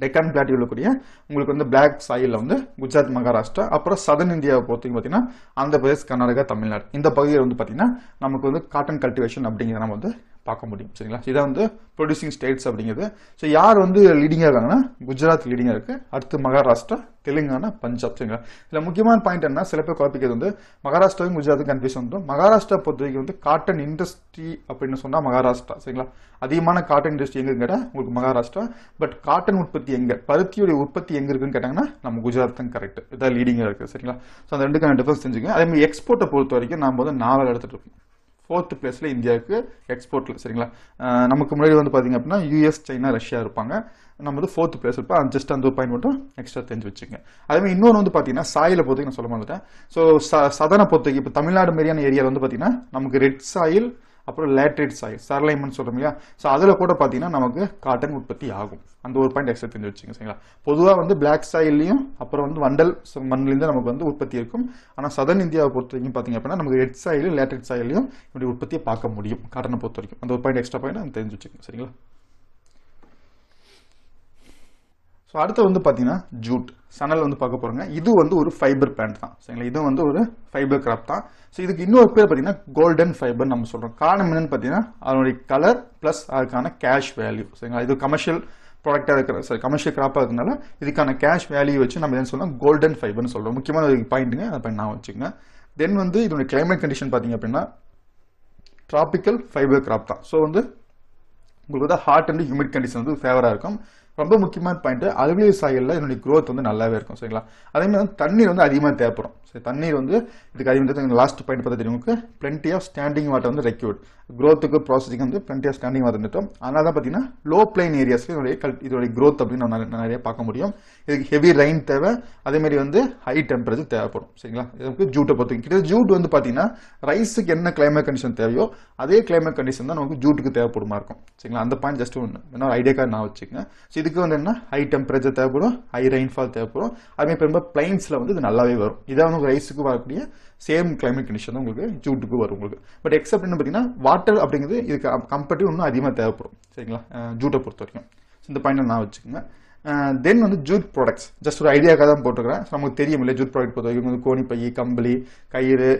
டெக்கான் பிளாட்டியூவில் இருக்கக்கூடிய உங்களுக்கு வந்து பிளாக் சாயிலில் வந்து குஜராத், மகாராஷ்டிரா, அப்புறம் சதர்ன் இந்தியாவை பொறுத்தவரைக்கும் பார்த்தீங்கன்னா ஆந்திர பிரதேஷ், கர்நாடகா, தமிழ்நாடு இந்த பகுதியில் வந்து பார்த்தீங்கன்னா நமக்கு வந்து காட்டன் கல்டிவேஷன் அப்படிங்கிறத நம்ம வந்து பார்க்க முடியும் சரிங்களா. இதான் வந்து ப்ரொடியூசிங் ஸ்டேட்ஸ் அப்படிங்கிறது. ஸோ யார் வந்து லீடிங்காக இருக்காங்கன்னா குஜராத் லீடிங்காக இருக்குது, அடுத்து மகாராஷ்டிரா, தெலுங்கானா, பஞ்சாப் சரிங்களா. இதில் முக்கியமான பாயிண்ட் என்ன, சில பேர் குழப்பிக்கிறது வந்து மகாராஷ்டிராவும் குஜராத்தும் கன்ஃபியூஸ் வந்துடும். மகாராஷ்டிரா பொறுத்த வரைக்கும் வந்து காட்டன் இண்டஸ்ட்ரி அப்படின்னு சொன்னால் மகாராஷ்டிரா சரிங்களா. அதிகமான காட்டன் இண்டஸ்ட்ரி எங்கே கேட்டால் உங்களுக்கு மகாராஷ்டிரா. பட் காட்டன் உற்பத்தி எங்கே, பருத்தியுடைய உற்பத்தி எங்கே இருக்குன்னு கேட்டாங்கன்னா நம்ம குஜராத் தான் கரெக்ட். இதான் லீடிங்காக இருக்குது சரிங்களா. ஸோ அந்த ரெண்டுக்கான டிஃபரன்ஸ் தெரிஞ்சுக்கோங்க. அதேமாதிரி எக்ஸ்போர்ட்டை பொறுத்த வரைக்கும் நம்ம வந்து 4 எடுத்துகிட்டு இருக்கோம். 4th பிளேஸில் இந்தியாவுக்கு எக்ஸ்போர்ட்டில் சரிங்களா. நமக்கு முன்னாடி வந்து பார்த்தீங்க அப்படின்னா US, சைனா, ரஷ்யா இருப்பாங்க. நம்ம வந்து 4th பிளேஸ் இருப்போம். ஜஸ்ட் அந்த ஒரு பாயிண்ட் மட்டும் எக்ஸ்ட்ரா தெரிஞ்சு வச்சுங்க. அதேமாதிரி இன்னொன்று வந்து பார்த்தீங்கன்னா சாயிலை பொறுத்தவரைக்கும் நான் சொல்ல மாட்டேன். ஸோ சதனை பொறுத்தவரைக்கும் இப்போ தமிழ்நாடு மாரியான ஏரியாவில் வந்து பார்த்தீங்கன்னா நமக்கு ரெட் சாயில், அப்புறம் லேட்ரேட் சாயில், சரலைமன் சொல்கிறோம் இல்லையா. ஸோ அதில் கூட பார்த்தீங்கன்னா நமக்கு காட்டன் உற்பத்தி ஆகும். அந்த ஒரு பாயிண்ட் எக்ஸ்ட்ரா தெரிஞ்சு வச்சுங்க சரிங்களா. பொதுவாக வந்து பிளாக் சாயில்லையும் அப்புறம் வந்து வண்டல் மண்ணிலேருந்து நமக்கு வந்து உற்பத்தி இருக்கும். ஆனால் சதர்ன் இந்தியாவை பொறுத்த வரைக்கும் பார்த்தீங்க அப்படின்னா நமக்கு ரெட் சாயில், லேட்ரேட் சாயிலையும் இப்படி உற்பத்தியை பார்க்க முடியும் காட்டனை பொறுத்த வரைக்கும். அந்த ஒரு பாயிண்ட் எக்ஸ்ட்ரா பாயிண்ட் தெரிஞ்சு வச்சுக்கோங்க சரிங்களா. ஸோ அடுத்து வந்து பார்த்தீங்கன்னா ஜூட், சணல் வந்து பார்க்க போகிறோங்க. இது வந்து ஒரு ஃபைபர் பிளான்ட் தான் சரிங்களா. இது வந்து ஒரு ஃபைபர் கிராப் தான். ஸோ இதுக்கு இன்னொரு பேர் பார்த்தீங்கன்னா கோல்டன் ஃபைபர் நம்ம சொல்கிறோம். காரணம் என்னன்னு பார்த்தீங்கன்னா அதனுடைய கலர் ப்ளஸ் அதுக்கான கேஷ் வேல்யூ சரிங்களா. இது கமர்ஷியல் ப்ராடக்டாக இருக்கிற கமர்ஷியல் கிராப்பாக இருக்கிறதுனால இதுக்கான கேஷ் வேல்யூ வச்சு நம்ம என்ன சொல்லலாம் கோல்டன் ஃபைபர்னு சொல்கிறோம். முக்கியமான ஒரு பாயிண்ட்டுங்க, அதை பாயிண்ட் நான் வச்சுக்கோங்க. தென் வந்து இதோட கிளைமேட் கண்டிஷன் பார்த்தீங்க அப்படின்னா ட்ராபிக்கல் ஃபைபர் கிராப் தான். ஸோ வந்து உங்களுக்கு வந்து ஹாட் அண்ட் ஹியூமிட் கண்டிஷன் வந்து ஃபேவராக இருக்கும். ரொம்ப முக்கியமான பாயிண்ட் அலுமினியம் சாயலில் இதனுடைய க்ரோத் வந்து நல்லாவே இருக்கும். சரிங்களா? அதே மாதிரி வந்து தண்ணீர் வந்து அதிகமாக தேவைப்படும். சரி, தண்ணீர் வந்து இதுக்கு அதிகமாக லாஸ்ட் பாயிண்ட் பார்த்தா தெரியும் உங்களுக்கு பிளென்டி ஆஃப் ஸ்டாண்டிங் வாட்டர் வந்து ரெக்யூர்ட் க்ரோத்துக்கு ப்ராசஸிங் வந்து பிளென்டி ஆஃப் ஸ்டாண்டிங் வாட்டர் நிறுத்தம். அதனால தான் பார்த்தீங்கன்னா லோ பிளைன் ஏரியாஸ்ல இதோடைய க்ரோத் அப்படின்னு நம்ம நிறைய பார்க்க முடியும். இதுக்கு ஹெவி ரெயின் தேவை, அதே மாதிரி வந்து ஹை டெம்பரேச்சர் தேவைப்படும். சரிங்களா? இதுக்கு ஜூட்டை பொறுத்த கிட்ட ஜூட் வந்து பார்த்தீங்கன்னா ரைஸுக்கு என்ன கிளைமேட் கண்டிஷன் தேவையோ அதே கிளைமேட் கண்டிஷன் தான் நமக்கு ஜூட்டுக்கு தேவைப்படுமா இருக்கும். சரிங்களா? அந்த பாயிண்ட் ஜஸ்ட் ஒன்று என்ன ஐடியாக்காக நான் வச்சுக்கேன். ஸோ இதுக்கு வந்து என்ன ஹை டெம்பரேச்சர் தேவைப்படும், ஹை ரெயின்ஃபால் தேவைப்படும். அதுமாதிரி இப்போ ரொம்ப பிளைன்ஸில் வந்து இது நல்லாவே வரும். இதான் வந்து ரைஸுக்கு வரக்கூடிய சேம் கிளைமேட் கண்டிஷன் தான் உங்களுக்கு ஜூட்டுக்கு வரும் உங்களுக்கு. பட் எக்ஸப்ட் என்ன பார்த்தீங்கன்னா வாட்டர் அப்படிங்கிறது இதுக்கு கம்பேரிட்டிவ் இன்னும் அதிகமாக தேவைப்படும். சரிங்களா? ஜூட்டை பொறுத்த வரைக்கும் இந்த பாயிண்ட் நான் வச்சுக்கோங்க. தென் வந்து ஜூட் ப்ராடக்ட்ஸ் ஜஸ்ட் ஒரு ஐடியாக்காக தான் போட்டுக்கிறேன். நமக்கு தெரியும் இல்லை ஜூட் ப்ராடக்ட் பொறுத்த வரைக்கும் வந்து கோணிப்பை, கம்பளி, கயிறு,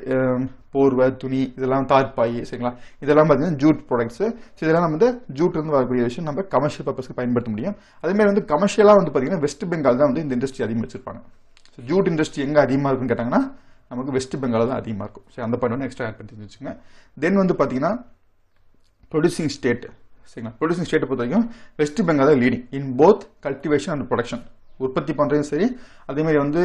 போர்வை, துணி, இதெல்லாம் தார்பாய். சரிங்களா? இதெல்லாம் பார்த்தீங்கன்னா ஜூட் ப்ராடக்ட்ஸ். ஸோ இதெல்லாம் நம்ம வந்து ஜூட் இருந்து வரக்கூடிய விஷயம் நம்ம கமர்ஷியல் பர்பஸ்க்கு பயன்படுத்த முடியும். அதேமாதிரி வந்து கமர்ஷியலாக வந்து பார்த்தீங்கன்னா வெஸ்ட் பெங்கால் தான் வந்து இந்த இண்டஸ்ட்ரி அதிகமாக வச்சிருப்பாங்க. ஸோ ஜூட் இண்டஸ்ட்ரி எங்கே அதிகமாக இருக்குன்னு கேட்டாங்கன்னா நமக்கு வெஸ்ட் பெங்கால் தான் அதிகமாக இருக்கும். ஸோ அந்த பாயிண்ட் வந்து எக்ஸ்ட்ரா ஆட் பண்ணி வச்சுங்க. தென் வந்து பார்த்தீங்கன்னா ப்ரொடியூசிங் ஸ்டேட். சரிங்களா? ப்ரொடியூசிங் ஸ்டேட்டை பொறுத்த வரைக்கும் வெஸ்ட் பெங்கால் தான் leading in both cultivation and production. உற்பத்தி பண்ணுறதும் சரி, அதேமாதிரி வந்து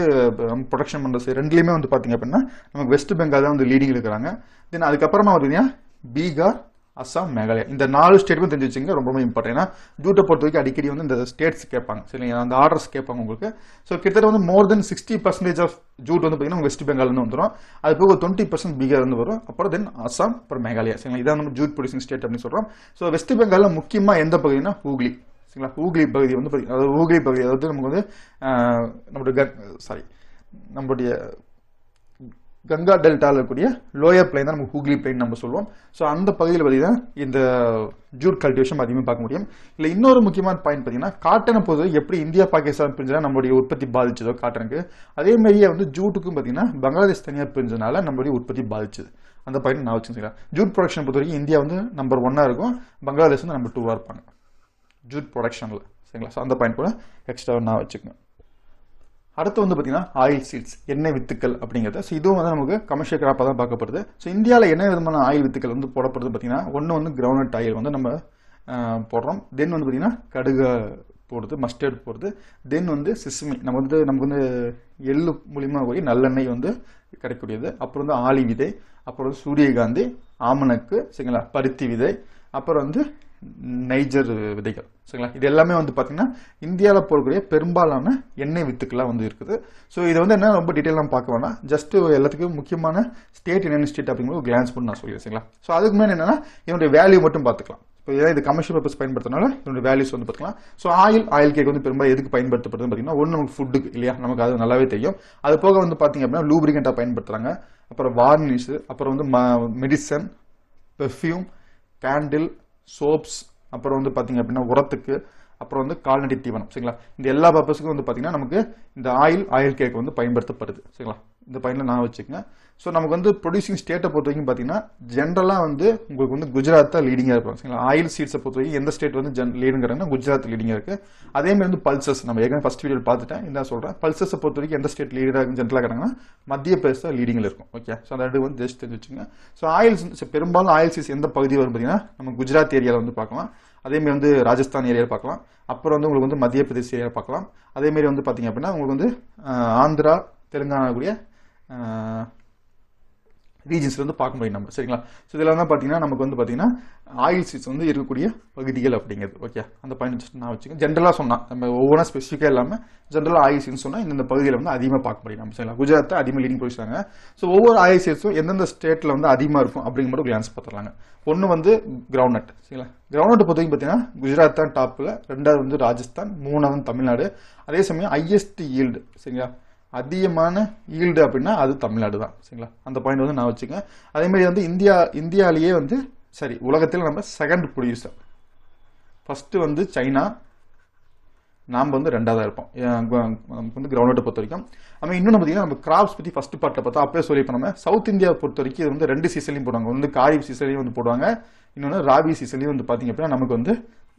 ப்ரொடக்ஷன் பண்ணுறது சரி, ரெண்டுலேயுமே வந்து பார்த்தீங்க அப்படின்னா நமக்கு வெஸ்ட் பெங்கால் தான் வந்து லீடிங் இருக்கிறாங்க. தென் அதுக்கப்புறமா பார்த்தீங்கன்னா பீகார், அஸ்ஸாம், மேகாலயா இந்த 4 ஸ்டேட்டுமே தெரிஞ்சு வச்சுங்க. ரொம்ப ரொம்ப இம்பார்ட்டன். ஏன்னா ஜூட்டை பொறுத்த வரைக்கும் அடிக்கடி வந்து இந்த ஸ்டேட்ஸ் கேட்பாங்க. சரிங்களா? அந்த ஆர்டர்ஸ் கேட்பாங்க உங்களுக்கு. ஸோ கிட்டத்தட்ட வந்து மோர் தென் 60% ஆஃப் ஜூட் வந்து பார்த்தீங்கன்னா வெஸ்ட் பெங்கால் வந்து வந்துடும். அது போக 20% பீகார் வந்து வரும். அப்புறம் தென் அஸ்ஸாம், அப்புறம் மேகாலயா. சரிங்களா? இதான் நம்ம ஜூட் ப்ரொடியூசிங் ஸ்டேட் அப்படின்னு சொல்கிறோம். ஸோ வெஸ்ட் பெங்காலில் முக்கியமாக எந்த பகுதினா ஹூக்ளி. சரிங்களா? ஹூக்ளி பகுதி வந்து அதாவது ஹூக்ளி பகுதி அதாவது நமக்கு வந்து நம்மளுடைய கங்கா டெல்டாவில் இருக்கக்கூடிய லோயர் பிளைன் தான் நமக்கு ஹூக்ளி பிளைன் நம்ம சொல்லுவோம். ஸோ அந்த பகுதியில் பார்த்தீங்கன்னா இந்த ஜூட் கல்டிவேஷன் அதிகமாக பார்க்க முடியும். இல்லை இன்னொரு முக்கியமான பாயிண்ட் பார்த்தீங்கன்னா காட்டனை பொறுத்தவரை எப்படி இந்தியா பாகிஸ்தான் பிரிஞ்சா நம்மளுடைய உற்பத்தி பாதிச்சதோ காட்டனுக்கு, அதே மாதிரியே வந்து ஜூட்டுக்கும் பார்த்தீங்கன்னா பங்களாதேஷ் தனியாக பிரிஞ்சதுனால நம்மளுடைய உற்பத்தி பாதிச்சது. அந்த பாயிண்ட் நான் வச்சுக்கிறேன். ஜூட் ப்ரொடக்ஷன் பொறுத்த வரைக்கும் இந்தியா வந்து நம்பர் 1 இருக்கும், பங்களாதேஷ் வந்து நம்பர் 2 இருப்பாங்க ஜூட் ப்ரொடக்ஷனில். சரிங்களா? ஸோ அந்த பாயிண்ட் கூட எக்ஸ்ட்ரா நான் வச்சுக்கேன். அடுத்து வந்து பார்த்தீங்கன்னா ஆயில் சீட்ஸ், எண்ணெய் வித்துக்கள் அப்படிங்கிறது. ஸோ இதுவும் வந்து நமக்கு கமர்ஷியல் கிராப்பாக தான் பார்க்கப்படுது. ஸோ இந்தியாவில் என்ன விதமான ஆயில் வித்துக்கள் வந்து போடப்படுது பார்த்தீங்கன்னா ஒன்று வந்து கிரவுண்ட்நட் ஆயில் வந்து நம்ம போடுறோம். தென் வந்து பார்த்தீங்கன்னா கடுகு போடுறது, மஸ்டர்ட் போடுறது. தென் வந்து சிஸ்மி நமக்கு வந்து எள்ளு மூலியமாக போய் நல்லெண்ணெய் வந்து கிடைக்கக்கூடியது. அப்புறம் வந்து ஆளி விதை, அப்புறம் வந்து சூரியகாந்தி, ஆமணக்கு, சரிங்களா, பருத்தி விதை, அப்புறம் வந்து நைஜர் விதைகள். சரிங்களா? இது எல்லாமே வந்து பார்த்தீங்கன்னா இந்தியாவில் போடக்கூடிய பெரும்பாலான எண்ணெய் வித்துக்கெல்லாம் வந்து இருக்குது. ஸோ இது வந்து என்ன ரொம்ப டீட்டெயிலாக பார்க்க வேணாம், ஜஸ்ட் எல்லாத்துக்கும் முக்கியமான ஸ்டேட் என்னென்ன ஸ்டேட் அப்படிங்கிற கிளான்ஸ் பண்ணி நான் சொல்லிடுறேன். சரிங்களா? ஸோ அதுக்கு மேலே என்னன்னா இதனுடைய வேல்யூ மட்டும் பார்த்துக்கலாம். இப்போ ஏதாவது இது கமர்ஷியல் பர்பஸ் பயன்படுத்தினால இதனுடைய வேல்யூஸ் வந்து பார்த்துக்கலாம். ஸோ ஆயில் கேக் வந்து பெரும்பாலும் எதுக்கு பயன்படுத்தப்படுதுன்னு பார்த்தீங்கன்னா ஒன்று நமக்கு ஃபுட்டுக்கு இல்லையா, நமக்கு அது நல்லாவே தெரியும். அது போக வந்து பார்த்தீங்க அப்படின்னா லூப்ரிகண்டாக பயன்படுத்துறாங்க, அப்புறம் வார்னிஷ், அப்புறம் வந்து மெடிசன், பெர்ஃப்யூம், கேண்டில், சோப்ஸ், அப்புறம் வந்து பார்த்தீங்க அப்படின்னா உரத்துக்கு, அப்புறம் வந்து கால்நடை தீவனம். சரிங்களா? இந்த எல்லா பர்பஸுக்கும் வந்து பார்த்தீங்கன்னா நமக்கு இந்த ஆயில் கேக் வந்து பயன்படுத்தப்படுது. சரிங்களா? இந்த பாயிண்ட்ல நான் வச்சுக்கேன். ஸோ நமக்கு வந்து ப்ரொடியூசிங் ஸ்டேட்டை பொறுத்த வரைக்கும் பார்த்தீங்கன்னா ஜென்ரலாக வந்து உங்களுக்கு வந்து குஜராத் தான் லீடிங்காக இருப்பாங்க. சரிங்களா? ஆயில் சீட்ஸை பொறுத்த வரைக்கும் எந்த ஸ்டேட் வந்து லீடுங்கிறாங்கன்னா குஜராத் லீடிங்காக இருக்கு. அதேமாதிரி வந்து பல்சஸ் நம்ம ஏற்கனவே ஃபர்ஸ்ட் வீடியோ பார்த்துட்டேன், இந்த சொல்கிறேன். பல்சஸை பொறுத்த வரைக்கும் எந்த ஸ்டேட் லீடராக ஜென்ரலாக இருக்கிறாங்கன்னா மத்திய பிரதேஷ் தான் லீடிங்கில் இருக்கும். ஓகே, ஸோ அந்த ரெண்டு வந்து ஜஸ்ட் தெரிஞ்சு வச்சுங்க. ஸோ பெரும்பாலும் ஆயில் சீட்ஸ் எந்த பகுதி வரும் பார்த்தீங்கன்னா நம்ம குஜராத் ஏரியாவில் வந்து பார்க்கலாம், அதேமாதிரி வந்து ராஜஸ்தான் ஏரியாவில் பார்க்கலாம், அப்புறம் வந்து உங்களுக்கு வந்து மத்திய பிரதேஷ் ஏரியாவில் பார்க்கலாம். அதேமாரி வந்து பார்த்தீங்க அப்படின்னா உங்களுக்கு வந்து ஆந்திரா, தெலுங்கானா கூடிய ரீஜன்ஸ்ல வந்து பார்க்க முடியும் நம்ம. சரிங்களா? ஸோ இதெல்லாம் தான் பார்த்தீங்கன்னா நமக்கு வந்து பார்த்தீங்கன்னா ஆயில் சீட்ஸ் வந்து இருக்கக்கூடிய பகுதிகள் அப்படிங்கிறது. ஓகே, அந்த பாயிண்ட் ஜஸ்ட் நான் வச்சுக்கேன். ஜென்ரலாக சொன்னால் நம்ம ஒவ்வொன்றா ஸ்பெசிஃபிக்காக இல்லாமல் ஜென்ரலாக ஆயில் சீட்ஸ் சொன்னால் இந்த பகுதியில் வந்து அதிகமாக பார்க்க முடியும் நம்ம. சரிங்களா? குஜராத்தை அதிகமாக லீடிங் போயிட்டாங்க. ஸோ ஒவ்வொரு ஆயில் சீட்ஸும் எந்தெந்த ஸ்டேட்டில் வந்து அதிகமாக இருக்கும் அப்படிங்கிற மட்டும் கிளான்ஸ் பார்த்துடலாங்க. ஒன்று வந்து கிரவுண்ட்நட். சரிங்களா? கிரவுண்ட்நட் பொறுத்தவரைக்கும் பார்த்தீங்கன்னா குஜராத் தான் டாப்பில், 2வது வந்து ராஜஸ்தான், 3வது தமிழ்நாடு. அதே சமயம் ஹையஸ்ட் ஈல்டு, சரிங்களா, அதிகமான ஈல்டு அப்படின்னா அது தமிழ்நாடு தான். சரிங்களா? அந்த பாயிண்ட் வந்து நான் வச்சுக்கேன். அதே மாதிரி வந்து இந்தியாவிலேயே வந்து சரி உலகத்தில் நம்ம செகண்ட் ப்ரொடியூசர். ஃபர்ஸ்ட் வந்து சைனா, நாம் வந்து 2வது இருப்போம் நமக்கு வந்து கிரவுண்ட்நட்டை பொறுத்த வரைக்கும். நம்ம இன்னொன்று பார்த்தீங்கன்னா நம்ம கிராப்ஸ் பற்றி ஃபர்ஸ்ட் பார்ட்டில் பார்த்தா அப்பவே சொல்லிப்போம். நம்ம சவுத் இந்தியாவை பொறுத்த வரைக்கும் இது வந்து 2 சீசன்லையும் போடுவாங்க. வந்து காரிஃப் சீசன்லையும் வந்து போடுவாங்க, இன்னொன்று ராபி சீசன்லையும் வந்து பார்த்தீங்க அப்படின்னா நமக்கு வந்து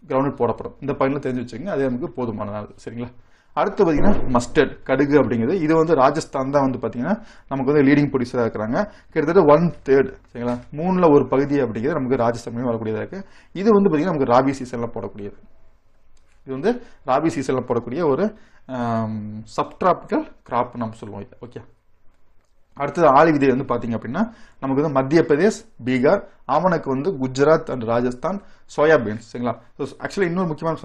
கிரவுண்ட் போடப்படும். இந்த பாயிண்ட்ல தெரிஞ்சு வச்சுக்கோங்க, அது நமக்கு போதுமானது. சரிங்களா? அடுத்து பார்த்தீங்கன்னா மஸ்டர்ட், கடுகு அப்படிங்கிறது. இது வந்து ராஜஸ்தான் தான் வந்து பார்த்தீங்கன்னா நமக்கு வந்து லீடிங் ப்ரொடியூசராக இருக்கிறாங்க. கிட்டத்தட்ட 1/3 சரிங்களா, 3ல் 1 பகுதி அப்படிங்கிறது நமக்கு ராஜஸ்தான் வரக்கூடியதாக இருக்கு. இது வந்து பார்த்தீங்கன்னா நமக்கு ராபி சீசனில் போடக்கூடியது. இது வந்து ராபி சீசனில் போடக்கூடிய ஒரு சப்ட்ராபிக்கல் கிராப் நம்ம சொல்லுவோம். ஓகே. அடுத்தது ஆளி விதை வந்து பார்த்தீங்க அப்படின்னா நமக்கு வந்து மத்திய பிரதேஷ், பீகார், ஆமணக்கு வந்து குஜராத் அண்ட் ராஜஸ்தான், சோயாபீன்ஸ் சரிங்களா. ஸோ ஆக்சுவலி இன்னொரு முக்கியமான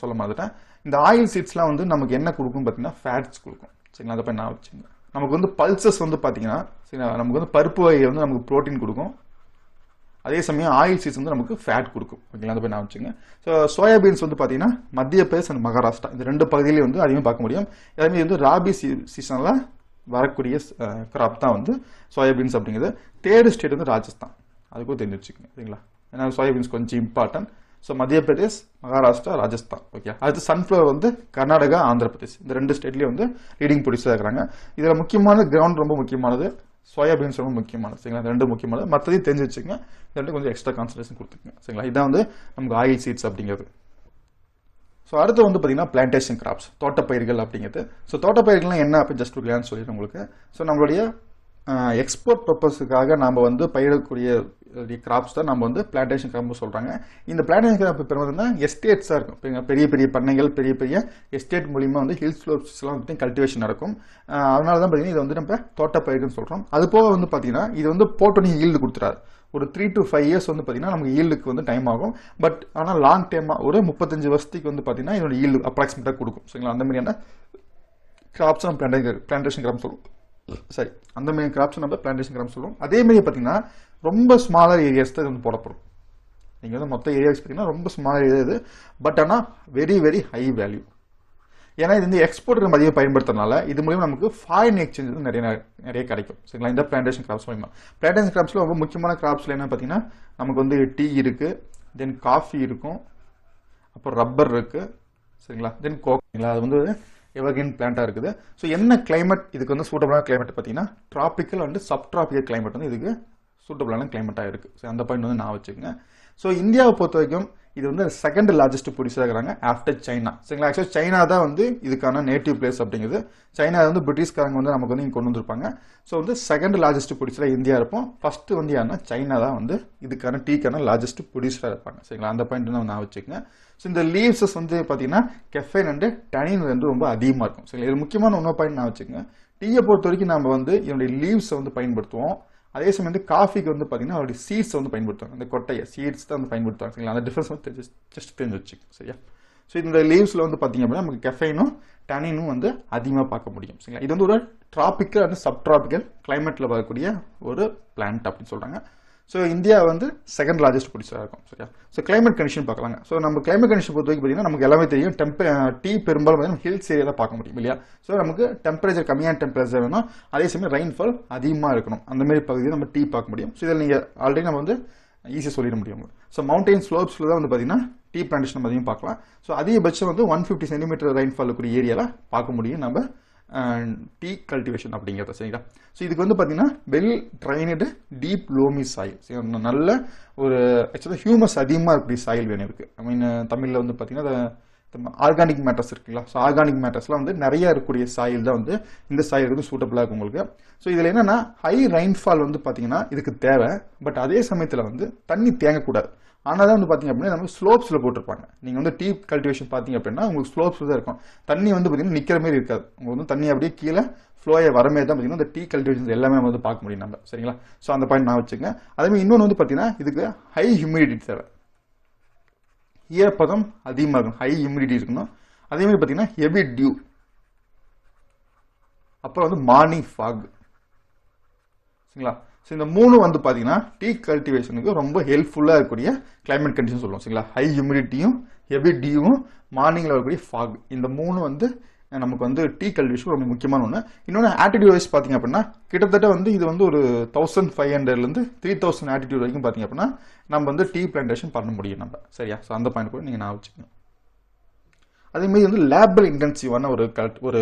சொல்ல மாதிரிட்டேன், இந்த ஆயில் சீட்ஸ்லாம் வந்து நமக்கு என்ன கொடுக்கும் பார்த்தீங்கன்னா ஃபேட்ஸ் கொடுக்கும் சரிங்களா. அதை போய் நான் வச்சுங்க. நமக்கு வந்து பல்சஸ் வந்து பார்த்தீங்கன்னா சரிங்களா, நமக்கு வந்து பருப்பு வகை வந்து நமக்கு ப்ரோட்டீன் கொடுக்கும், அதே சமயம் ஆயில் சீட்ஸ் வந்து நமக்கு ஃபேட் கொடுக்கும் ஓகேங்களா. அதை போய் நான் வச்சுங்க. ஸோ சோயாபீன்ஸ் வந்து பார்த்தீங்கன்னா மத்திய பிரதேஷ் அண்ட் மகாராஷ்டிரா இந்த 2 பகுதியிலையும் வந்து அதிகமாக பார்க்க முடியும். அதே வந்து ராபி சீசனில் வரக்கூடிய கிராப் தான் வந்து சோயாபீன்ஸ் அப்படிங்கிறது. 3rd ஸ்டேட் வந்து ராஜஸ்தான், அதுக்கும் தெரிஞ்சு வச்சுக்கோங்க சரிங்களா. ஏன்னா சோயாபீன்ஸ் கொஞ்சம் இம்பார்ட்டன்ட். ஸோ மத்திய பிரதேஷ், மகாராஷ்டிரா, ராஜஸ்தான். ஓகே. அடுத்து சன்ஃப்ளவர் வந்து கர்நாடகா, ஆந்திர பிரதேஷ் இந்த 2 ஸ்டேட்லேயும் வந்து லீடிங் ப்ரொடியூசராக இருக்கிறாங்க. இதில் முக்கியமான கிரவுண்ட் ரொம்ப முக்கியமானது, சோயாபீன்ஸ் ரொம்ப முக்கியமானது சரிங்களா. 2 முக்கியமானது, மற்றதையும் தெரிஞ்சு வச்சுக்கோங்க. இந்த 2 கொஞ்சம் எக்ஸ்ட்ரா கான்சன்ட்ரேஷன் கொடுத்துக்கோங்க சரிங்களா. இதான் வந்து நமக்கு ஆயில் சீட்ஸ் அப்படிங்கிறது. ஸோ அடுத்து வந்து பார்த்தீங்கன்னா பிளான்டேஷன் கிராப்ஸ், தோட்டப்பயிர்கள் அப்படிங்கிறது. ஸோ தோட்டப்பயிர்கள்லாம் என்ன அப்படி ஜஸ்ட் ஒரு கிளான்ஸ் சொல்லிடுறேன் உங்களுக்கு. ஸோ நம்மளுடைய எக்ஸ்போர்ட் பர்பஸுக்காக நாம் வந்து பயிரக்கூடிய கிராப்ஸ் தான் நம்ம வந்து பிளான்டேஷன் கிராப் சொல்கிறாங்க. இந்த பிளான்டேஷன் கிராப் பெரும்பாலும் எஸ்டேட்ஸாக இருக்கும், பெரிய பெரிய பண்ணைகள், பெரிய பெரிய எஸ்டேட் மூலியமாக வந்து ஹில் ஸ்லோப்ஸ்லாம் வந்து கல்டிவேஷன் நடக்கும். அதனால தான் பார்த்தீங்கன்னா இது வந்து நம்ம தோட்டப்பயிர்கள்னு சொல்கிறோம். அது போக வந்து பார்த்தீங்கன்னா இது வந்து போட்டோன்னே ஈல்டு கொடுத்துறாரு. ஒரு 3 to 5 years வந்து பார்த்தீங்கன்னா நமக்கு ஈல்டுக்கு வந்து டைம் ஆகும். பட் ஆனால் லாங் டைமாக ஒரு 35 வருஷத்துக்கு வந்து பார்த்தீங்கன்னா இதோட ஈல்டு அப்ராக்சிமேட்டாக கொடுக்கும் சரிங்களா. அந்த மாதிரியான கிராப்ஸ் நம்ம பிளான்டேஷன் கிராப் சொல்லுவோம். சரி, அந்த மாதிரி கிராப்ஸ் நம்ம பிளான்டேஷன் கிராப் சொல்லுவோம். அதே மாதிரி பார்த்தீங்கன்னா ரொம்ப ஸ்மாலர் ஏரியாஸ் தான் வந்து போடப்படும். நீங்கள் வந்து மொத்த ஏரியாஸ் பார்த்தீங்கன்னா ரொம்ப ஸ்மாலர் ஏரியா இது. பட் ஆனால் வெரி வெரி ஹை வேல்யூ. ஏன்னா இது வந்து எக்ஸ்போர்ட் நம்ம அதிகம் பயன்படுத்துறதுனால இது மூலியம் நமக்கு ஃபாரின் எக்ஸ்சேஞ்ச் வந்து நிறைய கிடைக்கும் சரிங்களா. இந்த பிளான்டேஷன் கிராப்ஸ் மூலியமா. பிளான்டேஷன் கிராப்ஸ்ல ரொம்ப முக்கியமான கிராப்ஸ்ல என்ன பார்த்தீங்கன்னா நமக்கு வந்து டீ இருக்கு, தென் காஃபி இருக்கும், அப்புறம் ரப்பர் இருக்கு சரிங்களா, தென் கோகோங்களா. அது வந்து எவர்கிரீன் பிளான்ட்டாக இருக்குது. ஸோ என்ன கிளைமேட் இதுக்கு வந்து சூட்டபிளான கிளைமேட் பார்த்தீங்கன்னா tropical and sub tropical climate வந்து இதுக்கு சூட்டபிளான கிளைமேட்டாக இருக்குது. ஸோ அந்த பாயிண்ட் வந்து நான் வச்சுக்கோங்க. ஸோ இந்தியாவை பொறுத்த வரைக்கும் இது வந்து 2nd largest ப்ரொடியூசராக இருக்கிறாங்க ஆஃப்டர் சைனா சரிங்களா. ஆக்சுவலி சைனா தான் வந்து இதுக்கான நேட்டிவ் பிளேஸ் அப்படிங்கிறது. சைனா வந்து பிரிட்டிஷ்காரங்க வந்து நமக்கு வந்து இங்கே கொண்டு வந்திருப்பாங்க. ஸோ வந்து 2nd largest ப்ரொடியூசராக இந்தியா இருப்போம். ஃபர்ஸ்ட் வந்து யாருன்னா சைனா தான் வந்து இதுக்கான டீக்கான லார்ஜஸ்ட் ப்ரொடியூசராக இருப்பாங்க சரிங்களா. அந்த பாயிண்ட் வந்து நான் வச்சுக்கோங்க. ஸோ இந்த லீவ்ஸஸ் வந்து பார்த்தீங்கன்னா கெஃபைன் அண்ட் டனின் வந்து ரொம்ப அதிகமாக இருக்கும் சரிங்களா. இது முக்கியமான இன்னொரு பாயிண்ட் நான் வச்சுக்கோங்க. டீயை பொறுத்த வரைக்கும் நம்ம வந்து இதனுடைய லீவ்ஸை வந்து பயன்படுத்துவோம். அதே சமயம் வந்து காஃபிக்கு வந்து பார்த்தீங்கன்னா அவருடைய சீட்ஸ் வந்து பயன்படுத்துவாங்க, அந்த கொட்டையை சீட்ஸ் தான் வந்து பயன்படுத்துவாங்க சரிங்களா. அந்த டிஃபரன்ஸ் வந்து ஜஸ்ட் தெரிஞ்சு வச்சுக்கோங்க சரியா. ஸோ இந்த லீவ்ஸில் வந்து பார்த்தீங்க அப்படின்னா நமக்கு கெஃபைனும் டனினும் வந்து அதிகமாக பார்க்க முடியும் சரிங்களா. இது வந்து ஒரு டிராபிக்கல் அண்ட் சப் டிராபிக்கல் கிளைமேட்டில் வரக்கூடிய ஒரு பிளான்ட் அப்படின்னு சொல்கிறாங்க. ஸோ இந்தியா வந்து 2nd largest ப்ரொடியூசராக இருக்கும் சரியா. ஸோ கிளைமேட் கண்டிஷன் பார்க்கலாங்க. ஸோ நம்ம கிளைமேட் கண்டிஷன் பொறுத்த வரைக்கும் பார்த்தீங்கன்னா நமக்கு எல்லாமே தெரியும். டீ பெரும்பாலும் பார்த்தீங்கன்னா ஹில்ஸ் ஏரியா தான் பார்க்க முடியும் இல்லையா. ஸோ நமக்கு டெம்பரேச்சர் கம்மியான டெம்பரேச்சர் வேணும், அதே சமயம் ரெயின்ஃபால் அதிகமாக இருக்கணும், அந்த மாதிரி பகுதியில் நம்ம டீ பார்க்க முடியும். ஸோ இதில் நீங்கள் ஆல்ரெடி நம்ம வந்து ஈஸியாக சொல்லிட முடியும். ஸோ மவுண்டைன் ஸ்லோப்ஸில் தான் வந்து பார்த்தீங்கன்னா டீ பிளான்டேஷன் நம்ம அதிகம் பார்க்கலாம். ஸோ அதிகபட்சம் வந்து 150 சென்டிமீட்டர் ரெயின்ஃபால் இருக்கக்கூடிய ஏரியாவில் பார்க்க முடியும் நம்ம டீ கல்டிவேஷன் அப்படிங்கிறத சரிங்களா. ஸோ இதுக்கு வந்து பார்த்தீங்கன்னா well trained deep loamy soil, நல்ல ஒரு ஆக்சுவலாக ஹியூமஸ் அதிகமாக இருக்கக்கூடிய சாயில் வேணும் இருக்குது. ஐ மீன் தமிழில் வந்து பார்த்தீங்கன்னா ஆர்கானிக் மேட்டர்ஸ் இருக்குங்களா. ஸோ ஆர்கானிக் மேட்டர்ஸ்லாம் வந்து நிறைய இருக்கக்கூடிய சாயில் தான் வந்து இந்த சாயில் வந்து சூட்டபிளாக இருக்கும் உங்களுக்கு. ஸோ இதில் என்னன்னா ஹை ரெயின்ஃபால் வந்து பார்த்தீங்கன்னா இதுக்கு தேவை. பட் அதே சமயத்தில் வந்து தண்ணி தேங்கக்கூடாது. ஆனால் தான் வந்து பார்த்தீங்க அப்படின்னா நம்ம ஸ்லோப்ஸில் போட்டிருப்பாங்க. நீங்கள் வந்து டீ கல்டிவேஷன் பார்த்தீங்க அப்படின்னா உங்களுக்கு ஸ்லோப்ஸில் தான் இருக்கும். தண்ணி வந்து பார்த்தீங்கன்னா நிற்கிற மாதிரி இருக்காது. உங்களுக்கு வந்து தண்ணி அப்படியே கீழே ஃப்ளோயை வர மாதிரி தான் பார்த்தீங்கன்னா இந்த டீ கல்டிவேஷன் எல்லாமே நம்ம வந்து பார்க்க முடியும் நம்ம சரிங்களா. ஸோ அந்த பாயிண்ட் நான் வச்சுங்க. அதேமாதிரி இன்னொன்று வந்து பார்த்தீங்கன்னா இதுக்கு ஹை ஹியூமிடிட்டி தேவை, ஈரப்பதம் அதிகமாக இருக்கும், ஹை ஹியூமிடிட்டி இருக்கணும். அதே மாதிரி பார்த்தீங்கன்னா ஹெவி டியூ, அப்புறம் வந்து மார்னிங் ஃபாக் சரிங்களா. ஸோ இந்த 3 வந்து பார்த்தீங்கன்னா டீ கல்டிவேஷனுக்கு ரொம்ப ஹெல்ப்ஃபுல்லாக இருக்கக்கூடிய கிளைமேட் கண்டிஷன் சொல்லுவோம் சரிங்களா. ஹை ஹியூமிடிட்டியும் ஹெவி டியூவும் மார்னிங்கில் வரக்கூடிய ஃபாக், இந்த 3 வந்து நமக்கு வந்து டீ கல்டிவேஷன் ரொம்ப முக்கியமான ஒன்று. இன்னொன்று ஆட்டிடியூட் வைஸ் பார்த்தீங்க அப்படின்னா கிட்டத்தட்ட வந்து இது வந்து ஒரு 1500லேருந்து 3000 ஆட்டிடியூட் வரைக்கும் பார்த்தீங்க அப்படின்னா நம்ம வந்து டீ பிளான்டேஷன் பண்ண முடியும் நம்ம சரியா. ஸோ அந்த பாயிண்ட் கூட நீங்கள் நான் வச்சுக்கணும். அதேமாதிரி வந்து லேபர் இன்டென்சிவான ஒரு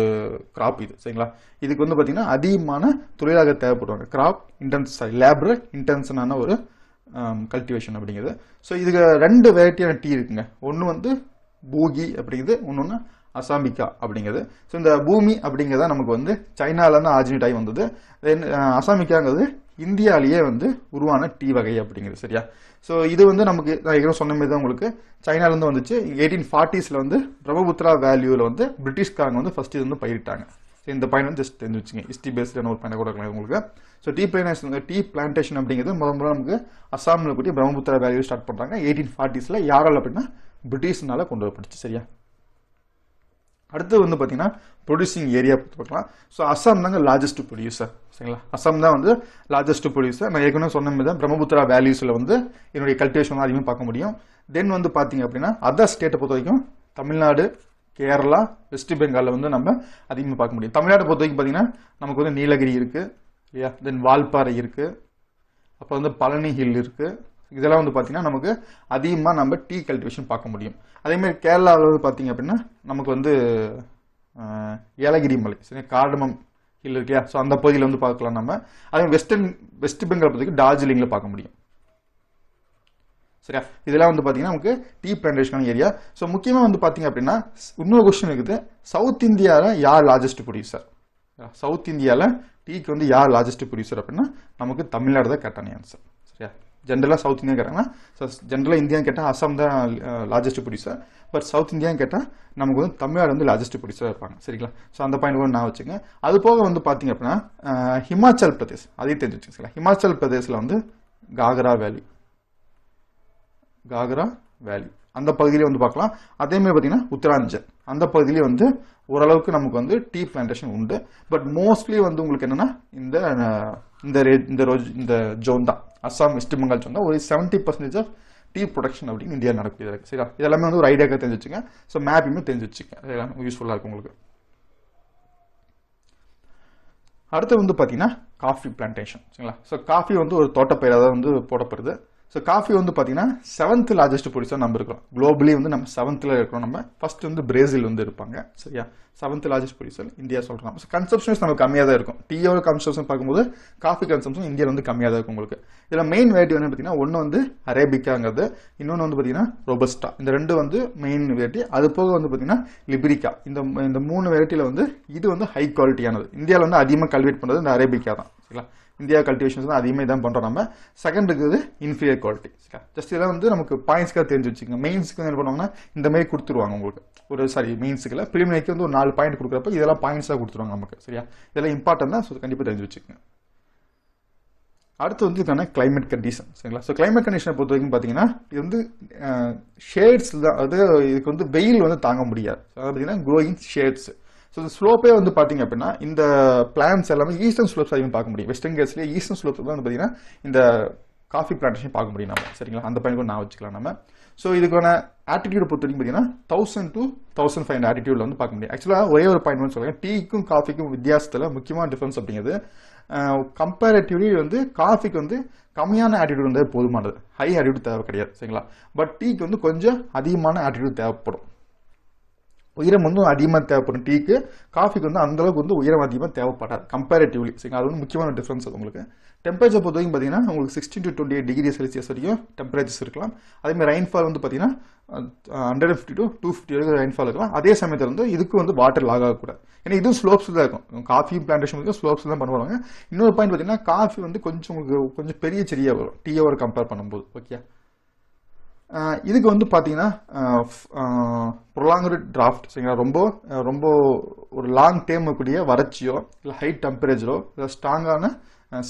கிராப் இது சரிங்களா. இதுக்கு வந்து பார்த்தீங்கன்னா அதிகமான தொழிலாக தேவைப்படுவாங்க. கிராப் இன்டென்ஸ் லேபர் இன்டென்ஷனான ஒரு கல்டிவேஷன் அப்படிங்கிறது. ஸோ இதுக்கு 2 வெரைட்டியான டீ இருக்குங்க. ஒன்று வந்து பூகி அப்படிங்கிறது, இன்னொன்று அசாம்பிகா அப்படிங்கிறது. ஸோ இந்த பூமி அப்படிங்கிறத நமக்கு வந்து சைனாலேருந்து ஆரிஜினேட் ஆகி வந்தது. தென் அசாமிக்காங்கிறது இந்தியாவிலேயே வந்து உருவான டீ வகை அப்படிங்கிறது. சரியா? ஸோ இது வந்து நமக்கு நான் ஏற்கனவே சொன்ன மாதிரி தான் உங்களுக்கு சைனாலேருந்து வந்துச்சு. 1840s வந்து பிரம்மபுத்திரா வேல்யூவில் வந்து பிரிட்டிஷ்காரங்க வந்து ஃபர்ஸ்ட் இது வந்து பயிரிட்டாங்க. ஸோ இந்த பாயிண்ட் வந்து ஜஸ்ட் தெரிஞ்சு வச்சுங்க. ஹிஸ்ட்ரி பேஸ்டான ஒரு பாயிண்ட் கூட இருக்கலாம் உங்களுக்கு. ஸோ டீ பிளான்டேஷன் அப்படிங்கிறது முதல்ல நமக்கு அசாமில் கூடிய பிரம்மபுத்திரா வேல்யூ ஸ்டார்ட் பண்ணுறாங்க 1840s. யாரால் அப்படின்னா பிரிட்டிஷ்னால கொண்டு வரப்பட்டுச்சு. சரியா? அடுத்து வந்து பார்த்தீங்கன்னா ப்ரொடியூசிங் ஏரியா பார்க்கலாம். ஸோ அசாம் தாங்க லார்ஜஸ்ட் ப்ரொடியூசர். சரிங்களா? அசாம் தான் வந்து லார்ஜஸ்ட் ப்ரொடியூசர். நான் ஏற்கனவே சொன்ன மாதிரி தான் பிரம்மபுத்திரா வேல்யூஸில் வந்து என்னுடைய கல்டிவேஷன் தான் அதிகமாக பார்க்க முடியும். தென் வந்து பார்த்தீங்க அப்படின்னா அதர் ஸ்டேட்டை பொறுத்த வரைக்கும் தமிழ்நாடு, கேரளா, வெஸ்ட் பெங்காலில் வந்து நம்ம அதிகமாக பார்க்க முடியும். தமிழ்நாட்டை பொறுத்த வரைக்கும் பார்த்தீங்கன்னா நமக்கு வந்து நீலகிரி இருக்குது இல்லையா, தென் வால்பாறை இருக்குது, அப்புறம் வந்து பழனி ஹில் இருக்குது. இதெல்லாம் வந்து பார்த்தீங்கன்னா நமக்கு அதிகமாக நம்ம டீ கல்டிவேஷன் பார்க்க முடியும். அதேமாதிரி கேரளாவில் வந்து பார்த்தீங்க அப்படின்னா நமக்கு வந்து ஏலகிரி மலை, சரி, கார்டமம் ஹில் இருக்கு இல்லையா, ஸோ அந்த பகுதியில் வந்து பார்க்கலாம் நம்ம. அதே வெஸ்ட் பெங்கால் பொறுத்தவரைக்கும் டார்ஜிலிங்கில் பார்க்க முடியும். சரியா? இதெல்லாம் வந்து பார்த்தீங்கன்னா நமக்கு டீ பிளான்டேஷன் ஏரியா. ஸோ முக்கியமாக வந்து பார்த்தீங்க அப்படின்னா இன்னொரு கொஸ்டின் இருக்குது, சவுத் இந்தியாவில் யார் லார்ஜஸ்ட் ப்ரொடியூசர்? சவுத் இந்தியாவில் டீக்கு வந்து யார் லார்ஜஸ்ட் ப்ரொடியூசர் அப்படின்னா நமக்கு தமிழ்நாடு தான் கரெக்டான ஆன்சர். சரியா? ஜென்ரலாக சவுத் இந்தியா கேட்டாங்கன்னா, ஸோ ஜென்ரலாக இந்தியான்னு கேட்டால் அசாம் தான் லார்ஜஸ்ட் ப்ரொடியூசர். பட் சவுத் இந்தியான்னு கேட்டால் நமக்கு வந்து தமிழ்நாடு வந்து லார்ஜஸ்ட் ப்ரொடியூசர் இருப்பாங்க. சரிங்களா? ஸோ அந்த பாயிண்ட் கூட நான் வச்சுங்க. அது போக வந்து பார்த்தீங்க அப்படின்னா ஹிமாச்சல் பிரதேஷ், அதையும் தெரிஞ்சு வச்சுக்கலாம். ஹிமாச்சல் பிரதேசில் வந்து காக்ரா வேலி அந்த பகுதியிலே வந்து பார்க்கலாம். அதேமாதிரி பார்த்தீங்கன்னா உத்தராஞ்சல் அந்த பகுதியிலே வந்து ஓரளவுக்கு நமக்கு வந்து டீ பிளான்டேஷன் உண்டு. பட் மோஸ்ட்லி வந்து உங்களுக்கு என்னன்னா இந்த ஜோன் தான், அசாம், வெஸ்ட் பெங்கால் ஜோன் தான் ஒரு 70% ஆஃப் டீ ப்ரொடக்ஷன் அப்படின்னு இந்தியா நடக்குது இருக்கு. சரியா? இதெல்லாமே வந்து ஒரு ஐடியாக்காக தெரிஞ்சு வச்சுங்க. ஸோ மேப்பையுமே தெரிஞ்சு வச்சுங்க, இதெல்லாம் யூஸ்ஃபுல்லாக இருக்கும் உங்களுக்கு. அடுத்து வந்து பார்த்தீங்கன்னா காஃபி பிளான்டேஷன். சரிங்களா? ஸோ காஃபி வந்து ஒரு தோட்டப்பயிராக தான் வந்து போடப்படுது. ஸோ காஃபி வந்து பார்த்தீங்கன்னா 7th லார்ஜஸ்ட் ப்ரொடியூசர் நம்ம இருக்கிறோம். குளோபலி வந்து நம்ம 7th இருக்கிறோம். நம்ம ஃபர்ஸ்ட் வந்து பிரேசில் வந்து இருப்பாங்க. சரியா? 7th லார்ஜஸ்ட் ப்ரொடியூசர் இந்தியா சொல்கிறோம். ஸோ கன்சப்ஷன்ஸ் நமக்கு கம்மியாக தான் இருக்கும். டீயோட கன்சப்ஷன் பார்க்கும்போது காஃபி கன்சப்ஷன் இந்தியாவில் வந்து கம்மியாக தான் இருக்கும் உங்களுக்கு. இதில் மெயின் வெரைட்டி வந்து பார்த்தீங்கன்னா ஒன்று வந்து அரேபிக்காங்கிறது, இன்னொன்று வந்து பார்த்தீங்கன்னா ரொபஸ்டா. இந்த 2 வந்து மெயின் வெரைட்டி. அது போக வந்து பார்த்தீங்கன்னா லிபிரிக்கா. இந்த 3 வெரைட்டியில் வந்து இது வந்து ஹை குவாலிட்டியானது. இந்தியாவில் வந்து அதிகமாக கல்டிவேட் பண்ணுறது இந்த அரேபிக்கா தான். சரிங்களா? இந்தியா கல்டிவேஷன்ஸ் தான் அதிகமாக இதான் பண்ணுறோம் நம்ம. செகண்ட் இருக்குது இன்ஃபீரியர் குவாலிட்டி. ஜஸ்ட் இதெல்லாம் வந்து நமக்கு பாயிண்ட்ஸ்க்காக தெரிஞ்சு வச்சுக்கோங்க. மெயின்ஸுக்கு என்ன பண்ணுவாங்கன்னா இந்த மாதிரி கொடுத்துருவாங்க உங்களுக்கு. மெயின்ஸுக்குள்ள ப்ரிலிமினரிக்கு வந்து ஒரு 4 பாயிண்ட் கொடுக்குறப்ப இதெல்லாம் பாயிண்ட்ஸாக கொடுத்துருவாங்க நமக்கு. சரியா? இதெல்லாம் இம்பார்ட்டன் தான். ஸோ கண்டிப்பாக தெரிஞ்சு வச்சுக்கோங்க. அடுத்து வந்து இதுக்கான கிளைமேட் கண்டிஷன். சரிங்களா? ஸோ கிளைமேட் கண்டிஷனை பொறுத்த வரைக்கும் பார்த்தீங்கன்னா இது வந்து ஷேட்ஸ் தான். அது இதுக்கு வந்து வெயில் வந்து தாங்க முடியாது. அதாவது பார்த்தீங்கன்னா க்ரோயிங் ஷேட்ஸ். ஸோ இந்த ஸ்லோப்பே வந்து பார்த்தீங்க அப்படின்னா இந்த பிளான்ஸ் எல்லாமே ஈஸ்டர்ன் ஸ்லோப்ஸ் அதிகம் பார்க்க முடியும். வெஸ்டர்ன் கேட்ஸ்லேயே ஈஸ்டர்ன் ஸ்லோப்ஸ் தான் வந்து பார்த்தீங்கன்னா இந்த காஃபி பிளான்டேஷன் பார்க்க முடியும் நம்ம. சரிங்களா? அந்த பாயிண்ட் கூட நான் வச்சுக்கலாம் நம்ம. ஸோ இதுக்கான ஆட்டிடியூட் பொறுத்த வரைக்கும் பார்த்தீங்கன்னா 1000 to 1500 ஆட்டிடியூட்ல வந்து பார்க்க முடியும். ஆக்சுவலாக ஒரே ஒரு பாயிண்ட் வந்து சொல்லுங்க, டீக்கும் காஃபிக்கும் வித்தியாசத்தில் முக்கியமான டிஃபரன்ஸ் அப்படிங்கிறது கம்பேரிட்டிவ்லி வந்து காஃபிக்கு வந்து கம்மியான ஆட்டிடியூட் வந்து போதுமானது, ஹை ஆட்டிடியூட் தேவை கிடையாது. சரிங்களா? பட் டீக்கு வந்து கொஞ்சம் அதிகமான ஆட்டிடியூட் தேவைப்படும். உயரம் வந்து அதிகமாக தேவைப்படும் டீக்கு. காஃபிக்கு வந்து அந்த அளவுக்கு வந்து உயரம் அதிகமாக தேவைப்படாது கம்பேரிட்டிவ்லி. சரிங்களா? அது வந்து முக்கியமான டிஃபரன்ஸ் அது உங்களுக்கு. டெம்பரேச்சர் பொறுத்த வரைக்கும் பார்த்தீங்கன்னா உங்களுக்கு 16 to 28 டிகிரி செல்சியஸ் வரைக்கும் டெம்பரேச்சர்ஸ் இருக்கலாம். அதேமாதிரி ரெயின்ஃபால் வந்து பார்த்தீங்கன்னா 150 to 250 வரைக்கும் ரெயின்ஃபால் இருக்கலாம். அதே சமயத்தில் வந்து இதுக்கு வந்து வாட்டர் லாக் ஆகக்கூடாது. ஏன்னா இதுவும் ஸ்லோப்ஸ் தான் இருக்கும். காஃபி பிளான்டேஷன் வந்து ஸ்லோப்ஸ் தான் பண்ணுவாங்க. இன்னொரு பாயிண்ட் பார்த்தீங்கன்னா காஃபி வந்து கொஞ்சம் பெரிய செடியாக வரும் டீயோட கம்பேர் பண்ணும்போது. ஓகே, இதுக்கு வந்து பார்த்தீங்கன்னா ப்ரொலாங்டு டிராஃப்ட். சரிங்களா? ரொம்ப ஒரு லாங் டைம் கூடிய வறட்சியோ இல்லை ஹை டெம்பரேச்சரோ இல்லை ஸ்ட்ராங்கான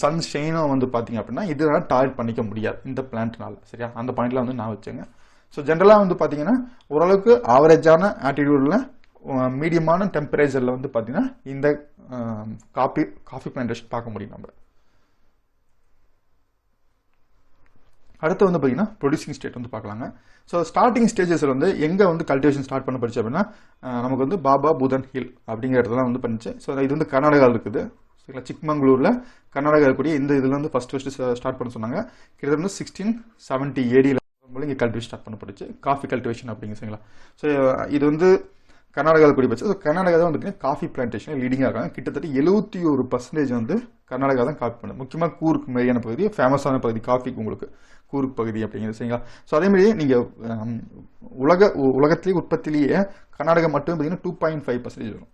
சன்ஷைனோ வந்து பார்த்தீங்க அப்படின்னா இதனால டார்கெட் பண்ணிக்க முடியாது இந்த பிளான்ட்னால. சரியா? அந்த பாயிண்ட்ல வந்து நான் வச்சுங்க. ஸோ ஜென்ரலாக வந்து பார்த்தீங்கன்னா ஓரளவுக்கு ஆவரேஜான ஆட்டிடியூட்ல மீடியமான டெம்பரேச்சரில் வந்து பார்த்தீங்கன்னா இந்த காஃபி பிளான்டேஷன் பார்க்க முடியும் நம்ம. அடுத்து வந்து பார்த்தீங்கன்னா ப்ரொடியூசிங் ஸ்டேட் வந்து பார்க்கலாங்க. ஸோ ஸ்டார்டிங் ஸ்டேஜஸில் வந்து எங்கே வந்து கல்டிவேஷன் ஸ்டார்ட் பண்ண படிச்சு அப்படின்னா நமக்கு வந்து பாபா புதன் ஹில் அப்படிங்கிற இடத்துல வந்து பண்ணிச்சு. ஸோ இது வந்து கர்நாடகாவில் இருக்குது. சரிங்களா? சிக்மங்களூரில் கர்நாடகா இருக்கக்கூடிய இந்த இதில் வந்து ஃபர்ஸ்ட் ஸ்டார்ட் பண்ண சொன்னாங்க. கிட்டத்தட்ட வந்து 1670 AD இங்கே கல்டிவேஷன் ஸ்டார்ட் பண்ணப்படுச்சு காஃபி கல்டிவேஷன் அப்படிங்க. சரிங்களா? ஸோ இது வந்து கர்நாடகாவில் கூடிய பட்சம் கர்நாடகா தான் வந்து காஃபி பிளான்டேஷன் லீடிங்காக இருக்காங்க. கிட்டத்தட்ட 71% வந்து கர்நாடகா தான் காப்பி பண்ணுது. முக்கியமாக கூர்க் மாதிரியான பகுதி ஃபேமஸான பகுதி காஃபிக்கு உங்களுக்கு கூர்க் பகுதி அப்படிங்கிறது சரிங்களா. ஸோ அதே மாதிரி நீங்கள் உலகத்திலேயே உற்பத்திலேயே கர்நாடகா மட்டும் பார்த்தீங்கன்னா 2.5% வரும்.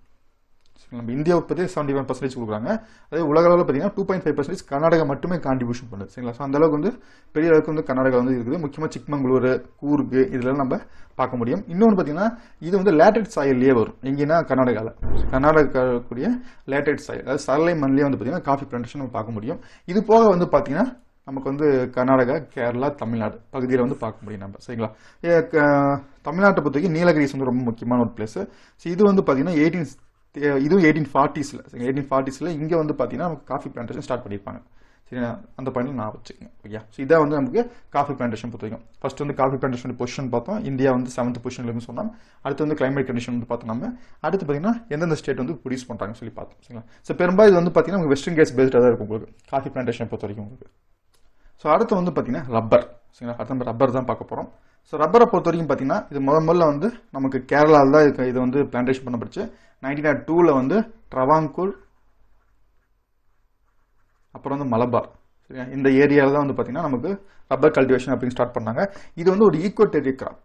நம்ம இந்தியா உற்பத்தி 71% கொடுக்குறாங்க. அதே உலக அளவில் பார்த்தீங்கன்னா 2.5% கர்நாடகா மட்டுமே கான்ட்ரிபியூஷன் பண்ணுது சரிங்களா. ஸோ அந்த அளவுக்கு வந்து பெரிய அளவுக்கு வந்து கர்நாடகா வந்து இருக்குது. முக்கியமாக சிக்மங்களூர், கூர்க் இதெல்லாம் நம்ம பார்க்க முடியும். இன்னொன்று பார்த்தீங்கன்னா இது வந்து லேட்டட் சாயிலே வரும். எங்கன்னா கர்நாடகா கூடிய லேட்டட் சாயில், அதாவது சரளை மண்ணிலே வந்து பார்த்தீங்கன்னா காஃபி பிளான்டேஷன் நம்ம பார்க்க முடியும். இது போக வந்து பார்த்தீங்கன்னா நமக்கு வந்து கர்நாடகா, கேரளா, தமிழ்நாடு பகுதியில் வந்து பார்க்க முடியும் நம்ம சரிங்களா. தமிழ்நாட்டை பொறுத்த வரைக்கும் நீலகிரிஸ் வந்து ரொம்ப முக்கியமான ஒரு பிளேஸ். ஸோ இது வந்து பார்த்தீங்கன்னா இதுவும் 1840s இங்கே வந்து பார்த்தீங்கன்னா நமக்கு காஃபி பிளான்டேஷன் ஸ்டார்ட் பண்ணியிருப்பாங்க சரிங்களா. அந்த பாயிண்ட் நான் வச்சுக்கேன் ஓகே. ஸோ இதான் வந்து நமக்கு காஃபி பிளான்டேஷன் பொறுத்த வரைக்கும். ஃபர்ஸ்ட் வந்து காஃபி பிளான்டேஷன் பொசிஷன் பார்த்தோம். இந்தியா வந்து 7th பொசிஷன்ல சொன்னோம். அடுத்து வந்து கிளைமேட் கண்டிஷன் வந்து பார்த்தோம். நம்ம அடுத்து பார்த்தீங்கன்னா எந்தெந்த ஸ்டேட் வந்து ப்ரொடியூஸ் பண்ணுறாங்கன்னு சொல்லி பார்த்தோம் சரிங்களா. ஸோ பெரும்பாலும் இது வந்து பார்த்தீங்கன்னா உங்களுக்கு வெஸ்டர்ன் கேஸ் பேஸ்டாக தான் இருக்கும் உங்களுக்கு காஃபி பிளான்டேஷன் பொறுத்த வரைக்கும் உங்களுக்கு. ஸோ அடுத்து வந்து பார்த்தீங்கன்னா ரப்பர் சரிங்களா. அடுத்து நம்ம ரப்பர் தான் பார்க்க போகிறோம். ஸோ ரப்பரை பொறுத்த வரைக்கும் பார்த்தீங்கன்னா இது முதல்ல வந்து நமக்கு கேரளாவில் தான் இது வந்து பிளான்டேஷன் பண்ணப்பட்டுச்சு. 1902 வந்து ட்ரவாங்கூர், அப்புறம் வந்து மலபார் சரியா. இந்த ஏரியாவில் தான் வந்து பார்த்தீங்கன்னா நமக்கு ரப்பர் கல்டிவேஷன் அப்படின்னு ஸ்டார்ட் பண்ணாங்க. இது வந்து ஒரு ஈக்குவட்டோரியல் கிராப்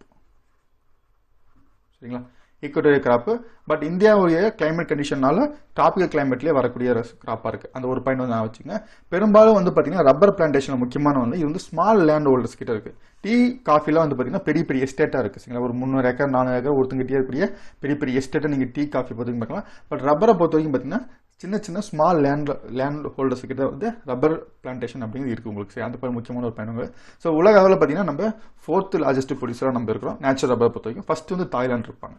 சரிங்களா. Equatorial crop. பட் இந்தியாவுடைய கிளைமேட் கண்டிஷனால ட்ராபிக்கல் கிளைமேட்லேயே வரக்கூடிய கிராப்பாக இருக்குது. அந்த ஒரு பாயிண்ட் வந்து நான் வச்சுங்க. பெரும்பாலும் வந்து பார்த்தீங்கன்னா ரப்பர் பிளான்டேஷன் முக்கியமான வந்து இது வந்து ஸ்மால் லேண்ட் ஹோல்டர்ஸ் கிட்ட இருக்குது. டீ காஃபிலாம் வந்து பார்த்தீங்கன்னா பெரிய பெரிய எஸ்டேட்டாக இருக்குது சரிங்களா. ஒரு 300 ஏக்கர் 400 ஏக்கர் ஒருத்தங்கிட்டே இருக்கக்கூடிய பெரிய பெரிய எஸ்டேட்டை நீங்கள் டீ காஃபி பொறுத்த பார்க்கலாம். பட் ரப்பரை பொறுத்த வரைக்கும் பார்த்தீங்கன்னா சின்ன ஸ்மால் லேண்ட் ஹோல்டர்ஸ் கிட்ட வந்து ரப்பர் பிளான்டேஷன் அப்படிங்கிறது இருக்குது உங்களுக்கு சரி. அந்த முக்கியமான ஒரு பயணங்கள். ஸோ உலக அளவில் பார்த்தீங்கன்னா நம்ம 4th லார்ஜஸ்ட் ப்ரொடியூசராக நம்ம இருக்கிறோம் நேச்சுரல் ரப்பர் பொறுத்த வரைக்கும். ஃபர்ஸ்ட் வந்து தாய்லாந்து இருப்பாங்க.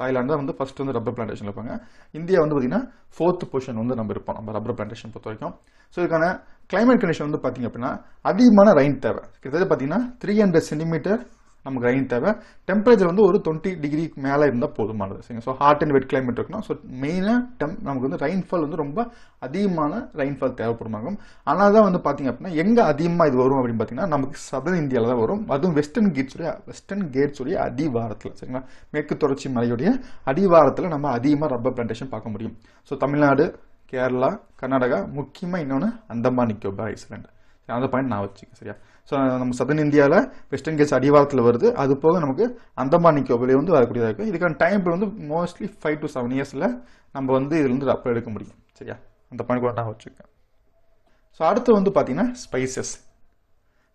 தாய்லாந்து தான் வந்து ஃபர்ஸ்ட் வந்து ரப்பர் பிளான்டேஷன் இருப்பாங்க. இந்தியா வந்து பார்த்தீங்கன்னா 4th பொசிஷன் வந்து நம்ம இருப்போம் நம்ம ரப்பர் பிளான்டேஷன் பொறுத்த வரைக்கும். ஸோ இதுக்கான கிளைமேட் கண்டிஷன் வந்து பார்த்தீங்க அப்படின்னா அதிகமான ரெயின் தேவை. கிட்டத்தட்ட பார்த்தீங்கன்னா 300 சென்டிமீட்டர் நமக்கு ரெயின் தேவை. டெம்பரேச்சர் வந்து ஒரு 20 டிகிரி மேலே இருந்தால் போதுமானது சரிங்க. So hot and wet climate இருக்கணும். ஸோ மெயினாக நமக்கு வந்து ரெயின்ஃபால் வந்து ரொம்ப அதிகமான ரெயின்ஃபால் தேவைப்படுமாகும். ஆனால் தான் வந்து பார்த்தீங்க அப்படின்னா எங்கே அதிகமாக இது வரும் அப்படின்னு பார்த்தீங்கன்னா நமக்கு சதர்ன் இந்தியாவில் தான் வரும். அதுவும் வெஸ்டர்ன் கேட்ஸுடைய அடிவாரத்தில் சரிங்களா. மேற்கு தொடர்ச்சி மலையுடைய அடிவாரத்தில் நம்ம அதிகமாக ரப்பர் பிளான்டேஷன் பார்க்க முடியும். ஸோ தமிழ்நாடு, கேரளா, கர்நாடகா, முக்கியமாக இன்னொன்று அந்தமான் நிக்கோபார் ஐஸ்லாண்ட். அந்த பாயிண்ட் நான் வச்சுக்கேன் சரியா. ஸோ நம்ம சதர்ன் இந்தியாவில் வெஸ்டர்ன் கேட்ஸ் அடிவாரத்தில் வருது. அது போக நமக்கு அந்தமான் நிக்கோபார்ல வந்து வரக்கூடியதாக இருக்குது. இதுக்கான டைம் வந்து மோஸ்ட்லி 5 to 7 இயர்ஸில் நம்ம வந்து இதுலேருந்து ரப்பர் எடுக்க முடியும் சரியா. அந்த பாயிண்ட் கூட நான் வச்சுருக்கேன். ஸோ அடுத்து வந்து பார்த்தீங்கன்னா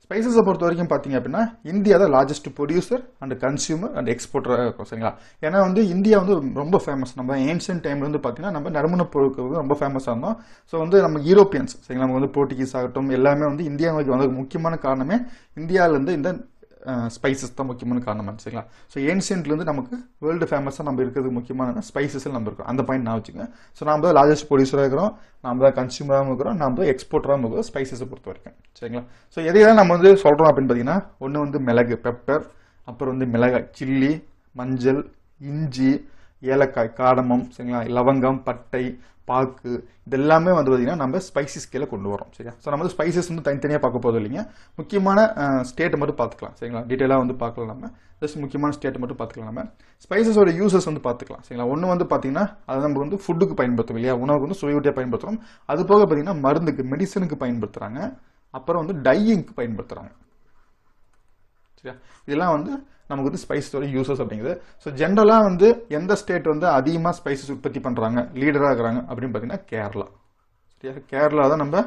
ஸ்பைசஸை பொறுத்த வரைக்கும் பார்த்தீங்க அப்படின்னா இந்தியா தான் largest producer and consumer and எக்ஸ்போர்ட்டராக இருக்கும் சரிங்களா. ஏன்னா வந்து இந்தியா வந்து ரொம்ப ஃபேமஸ். நம்ம ஏன்ஷியன்ட் டைம்ல வந்து பார்த்தீங்கன்னா நம்ம நறுமணப் பொருட்கள் வந்து ரொம்ப ஃபேமஸாக இருந்தோம். ஸோ வந்து நம்ம யூரோப்பியன்ஸ் சரிங்களா, நமக்கு வந்து போர்ச்சுகீஸ் ஆகட்டும் எல்லாமே வந்து இந்தியா நோக்கி வந்த முக்கியமான காரணமே இந்தியாவிலேருந்து இந்த ஸ்பைசஸ் தான் முக்கியமான காரணம் சரிங்களா. ஸோ ஏன்ஷியன்ட்லேருந்து நமக்கு வேர்ல்டு ஃபேமஸாக நம்ம இருக்கிறது முக்கியமான ஸ்பைசஸில் நம்ம இருக்கோம். அந்த பாயிண்ட் நான் வச்சுக்கேன். ஸோ நம்ம தான் லார்ஜஸ்ட் ப்ரொடியூசராக இருக்கிறோம், நம்ம தான் கன்சியூமராகவும் இருக்கிறோம், நம்ம தான் எக்ஸ்போர்ட்டராகவும் இருக்கிறோம் ஸ்பைசஸை பொறுத்த வரைக்கும் சரிங்களா. ஸோ எதையெல்லாம் நம்ம வந்து சொல்கிறோம் அப்படின்னு பார்த்தீங்கன்னா ஒன்று வந்து மிளகு பெப்பர், அப்புறம் வந்து மிளகாய் சில்லி, மஞ்சள், இஞ்சி, ஏலக்காய், காடமம் சரிங்களா, லவங்கம், பட்டை, பாக்கு இதெல்லாமே வந்து பார்த்தீங்கன்னா நம்ம ஸ்பைசி ஸ்கேல கொண்டு வரோம் சரியா. ஸோ நம்ம வந்து ஸ்பைசஸ் வந்து தனித்தனியாக பார்க்க போதும் இல்லைங்க. முக்கியமான ஸ்டேட்டை மட்டும் பார்த்துக்கலாம் சரிங்களா. டீட்டெயிலாக வந்து பார்க்கலாம். நம்ம ஜஸ்ட் முக்கியமான ஸ்டேட்டை மட்டும் பார்த்துக்கலாம். நம்ம ஸ்பைசஸோட யூசஸ் வந்து பார்த்துக்கலாம் சரிங்களா. ஒன்று வந்து பார்த்தீங்கன்னா அதை நம்ம வந்து ஃபுட்டுக்கு பயன்படுத்தும் இல்லையா, உணவுக்கு வந்து சுவையூட்டியாக பயன்படுத்துகிறோம். அது போக பார்த்தீங்கன்னா மருந்துக்கு மெடிசனுக்கு பயன்படுத்துகிறாங்க. அப்புறம் வந்து டையிங்க்கு பயன்படுத்துகிறாங்க சரியா. இதெல்லாம் வந்து நமக்கு வந்து ஸ்பைசஸோட யூசஸ் அப்படிங்குது. ஸோ ஜென்ரலாக வந்து எந்த ஸ்டேட் வந்து அதிகமாக ஸ்பைசஸ் உற்பத்தி பண்ணுறாங்க லீடராக இருக்கிறாங்க அப்படின்னு பார்த்தீங்கன்னா கேரளா சரியா. கேரளா தான் நம்ம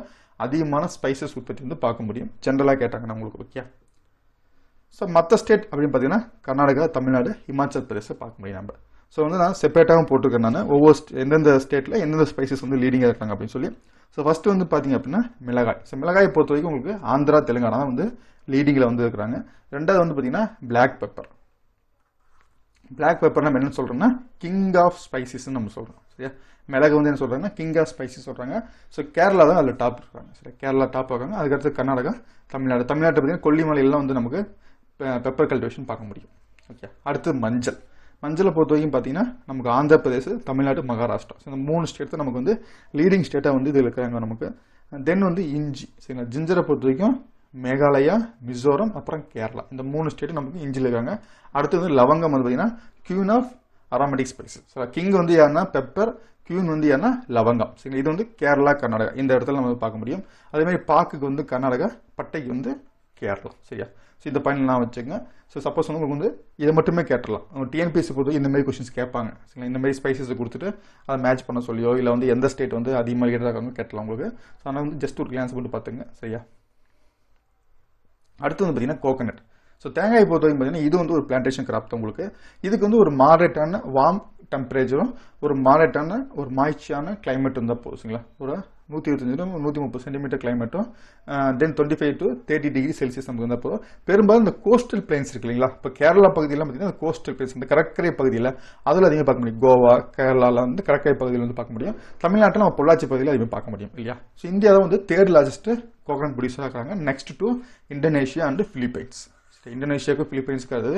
அதிகமான ஸ்பைசஸ் உற்பத்தி வந்து பார்க்க முடியும் ஜென்ரலாக கேட்டாங்க உங்களுக்கு ஓகே. ஸோ மற்ற ஸ்டேட் அப்படின்னு பார்த்தீங்கன்னா கர்நாடகா, தமிழ்நாடு, ஹிமாச்சல் பிரதேசை பார்க்க முடியும் நம்ம. ஸோ வந்து நான் செப்பரேட்டாகவும் போட்டிருக்கேன் நான் ஒவ்வொரு எந்தெந்த ஸ்டேட்டில் எந்தெந்த ஸ்பைசஸ் வந்து லீடிங்காக இருக்காங்க அப்படின்னு சொல்லி. ஸோ ஃபஸ்ட்டு வந்து பார்த்தீங்க அப்படின்னா மிளகாய். ஸோ மிளகாயை பொறுத்த வரைக்கும் உங்களுக்கு ஆந்திரா, தெலுங்கானா வந்து லீடிங்கில் வந்து இருக்கிறாங்க. ரெண்டாவது வந்து பார்த்தீங்கன்னா பிளாக் பெப்பர். பிளாக் பெப்பர் நம்ம என்ன சொல்கிறோம்னா கிங் ஆஃப் ஸ்பைசஸ்ன்னு நம்ம சொல்கிறோம் சரியா. மிளகு வந்து என்ன சொல்கிறாங்கன்னா கிங் ஆஃப் ஸ்பைசஸ் சொல்கிறாங்க. ஸோ கேரளா தான் அதில் டாப் இருக்காங்க சரியா. கேரளா டாப் இருக்காங்க. அதுக்கடுத்து கர்நாடகா, தமிழ்நாடு. தமிழ்நாட்டை பார்த்தீங்கன்னா கொல்லிமலையெல்லாம் வந்து நமக்கு பெப்பர் கல்டிவேஷன் பார்க்க முடியும் ஓகே. அடுத்து மஞ்சளை பொறுத்த வரைக்கும் பார்த்தீங்கன்னா நமக்கு ஆந்திர பிரதேஷ், தமிழ்நாடு, மகாராஷ்டிரா. ஸோ இந்த 3 ஸ்டேட் தான் நமக்கு வந்து லீடிங் ஸ்டேட்டாக வந்து இதில் இருக்கிறாங்க நமக்கு. தென் வந்து இஞ்சி சரிங்களா. ஜிஞ்சரை பொறுத்த வரைக்கும் மேகாலயா, மிசோரம், அப்புறம் கேரளா. இந்த 3 ஸ்டேட்டு நமக்கு இஞ்சியில் இருக்காங்க. அடுத்து வந்து லவங்கம் வந்து பார்த்தீங்கன்னா queen of aromatic spices. So king வந்து யாருன்னா பெப்பர், கியூன் வந்து யாருன்னா லவங்கம். சரிங்களா, இது வந்து கேரளா, கர்நாடகா இந்த இடத்துல நம்ம பார்க்க முடியும். அதே மாதிரி பாக்குக்கு வந்து கர்நாடகா, பட்டைக்கு வந்து கேரளா. சரியா, ஸோ இந்த பாயிண்ட் நான் வச்சுக்கோங்க. ஸோ சப்போஸ் வந்து உங்களுக்கு வந்து இதை மட்டுமே கேட்டுடலாம். டிஎன்பிஎஸ்சி பொறுத்து இந்த மாதிரி கொஸ்டின்ஸ் கேட்பாங்க. சரிங்களா, இந்த மாதிரி ஸ்பைசஸ் கொடுத்துட்டு அதை மேட்ச் பண்ண சொல்லியோ இல்லை வந்து எந்த ஸ்டேட் வந்து அதிகமாக லீடராக இருக்காங்க கேட்டலாம் உங்களுக்கு. ஸோ ஆனால் வந்து ஜஸ்ட் ஒரு கிளான்ஸ் மட்டும் பார்த்துங்க. சரியா, அடுத்து வந்து பார்த்தீங்கன்னா கோகனட். ஸோ தேங்காய் பொறுத்த வரைக்கும் பார்த்தீங்கன்னா இது வந்து ஒரு பிளான்டேஷன் கிராப் தான் உங்களுக்கு. இதுக்கு வந்து ஒரு மாடரேட்டான வார்ம் டெம்பரேச்சரும் ஒரு மாடரேட்டான ஒரு மாய்ச்சியான கிளைமேட் இருந்தால் போதுங்களா. ஒரு 125 130 சென்டிமீட்டர் கிளைமேட்டும் தென் 25 to 30 டிகிரி செல்சியஸ் நமக்கு இருந்தால் போதும். பெரும்பாலும் இந்த கோஸ்டல் பிளைன்ஸ் இருக்கு இல்லைங்களா, இப்போ கேரளா பகுதியெல்லாம் பார்த்தீங்கன்னா கோஸ்டல் பிளைன்ஸ் இந்த கடற்கரை பகுதியில் அதில் அதிகமாக பார்க்க முடியும். கோவா, கேரளாவில் வந்து கடற்கரை பகுதியில் வந்து பார்க்க முடியும். தமிழ்நாட்டில் நம்ம பொள்ளாச்சி பகுதியில் அதிகமாக பார்க்க முடியும் இல்லையா. ஸோ இந்தியாவில் வந்து 3rd largest கோகனட் ப்ரொடியூசராக இருக்காங்க, next to Indonesia and Philippines. இந்தோனேஷியாவுக்கு பிலிப்பைன்ஸ்க்கு அது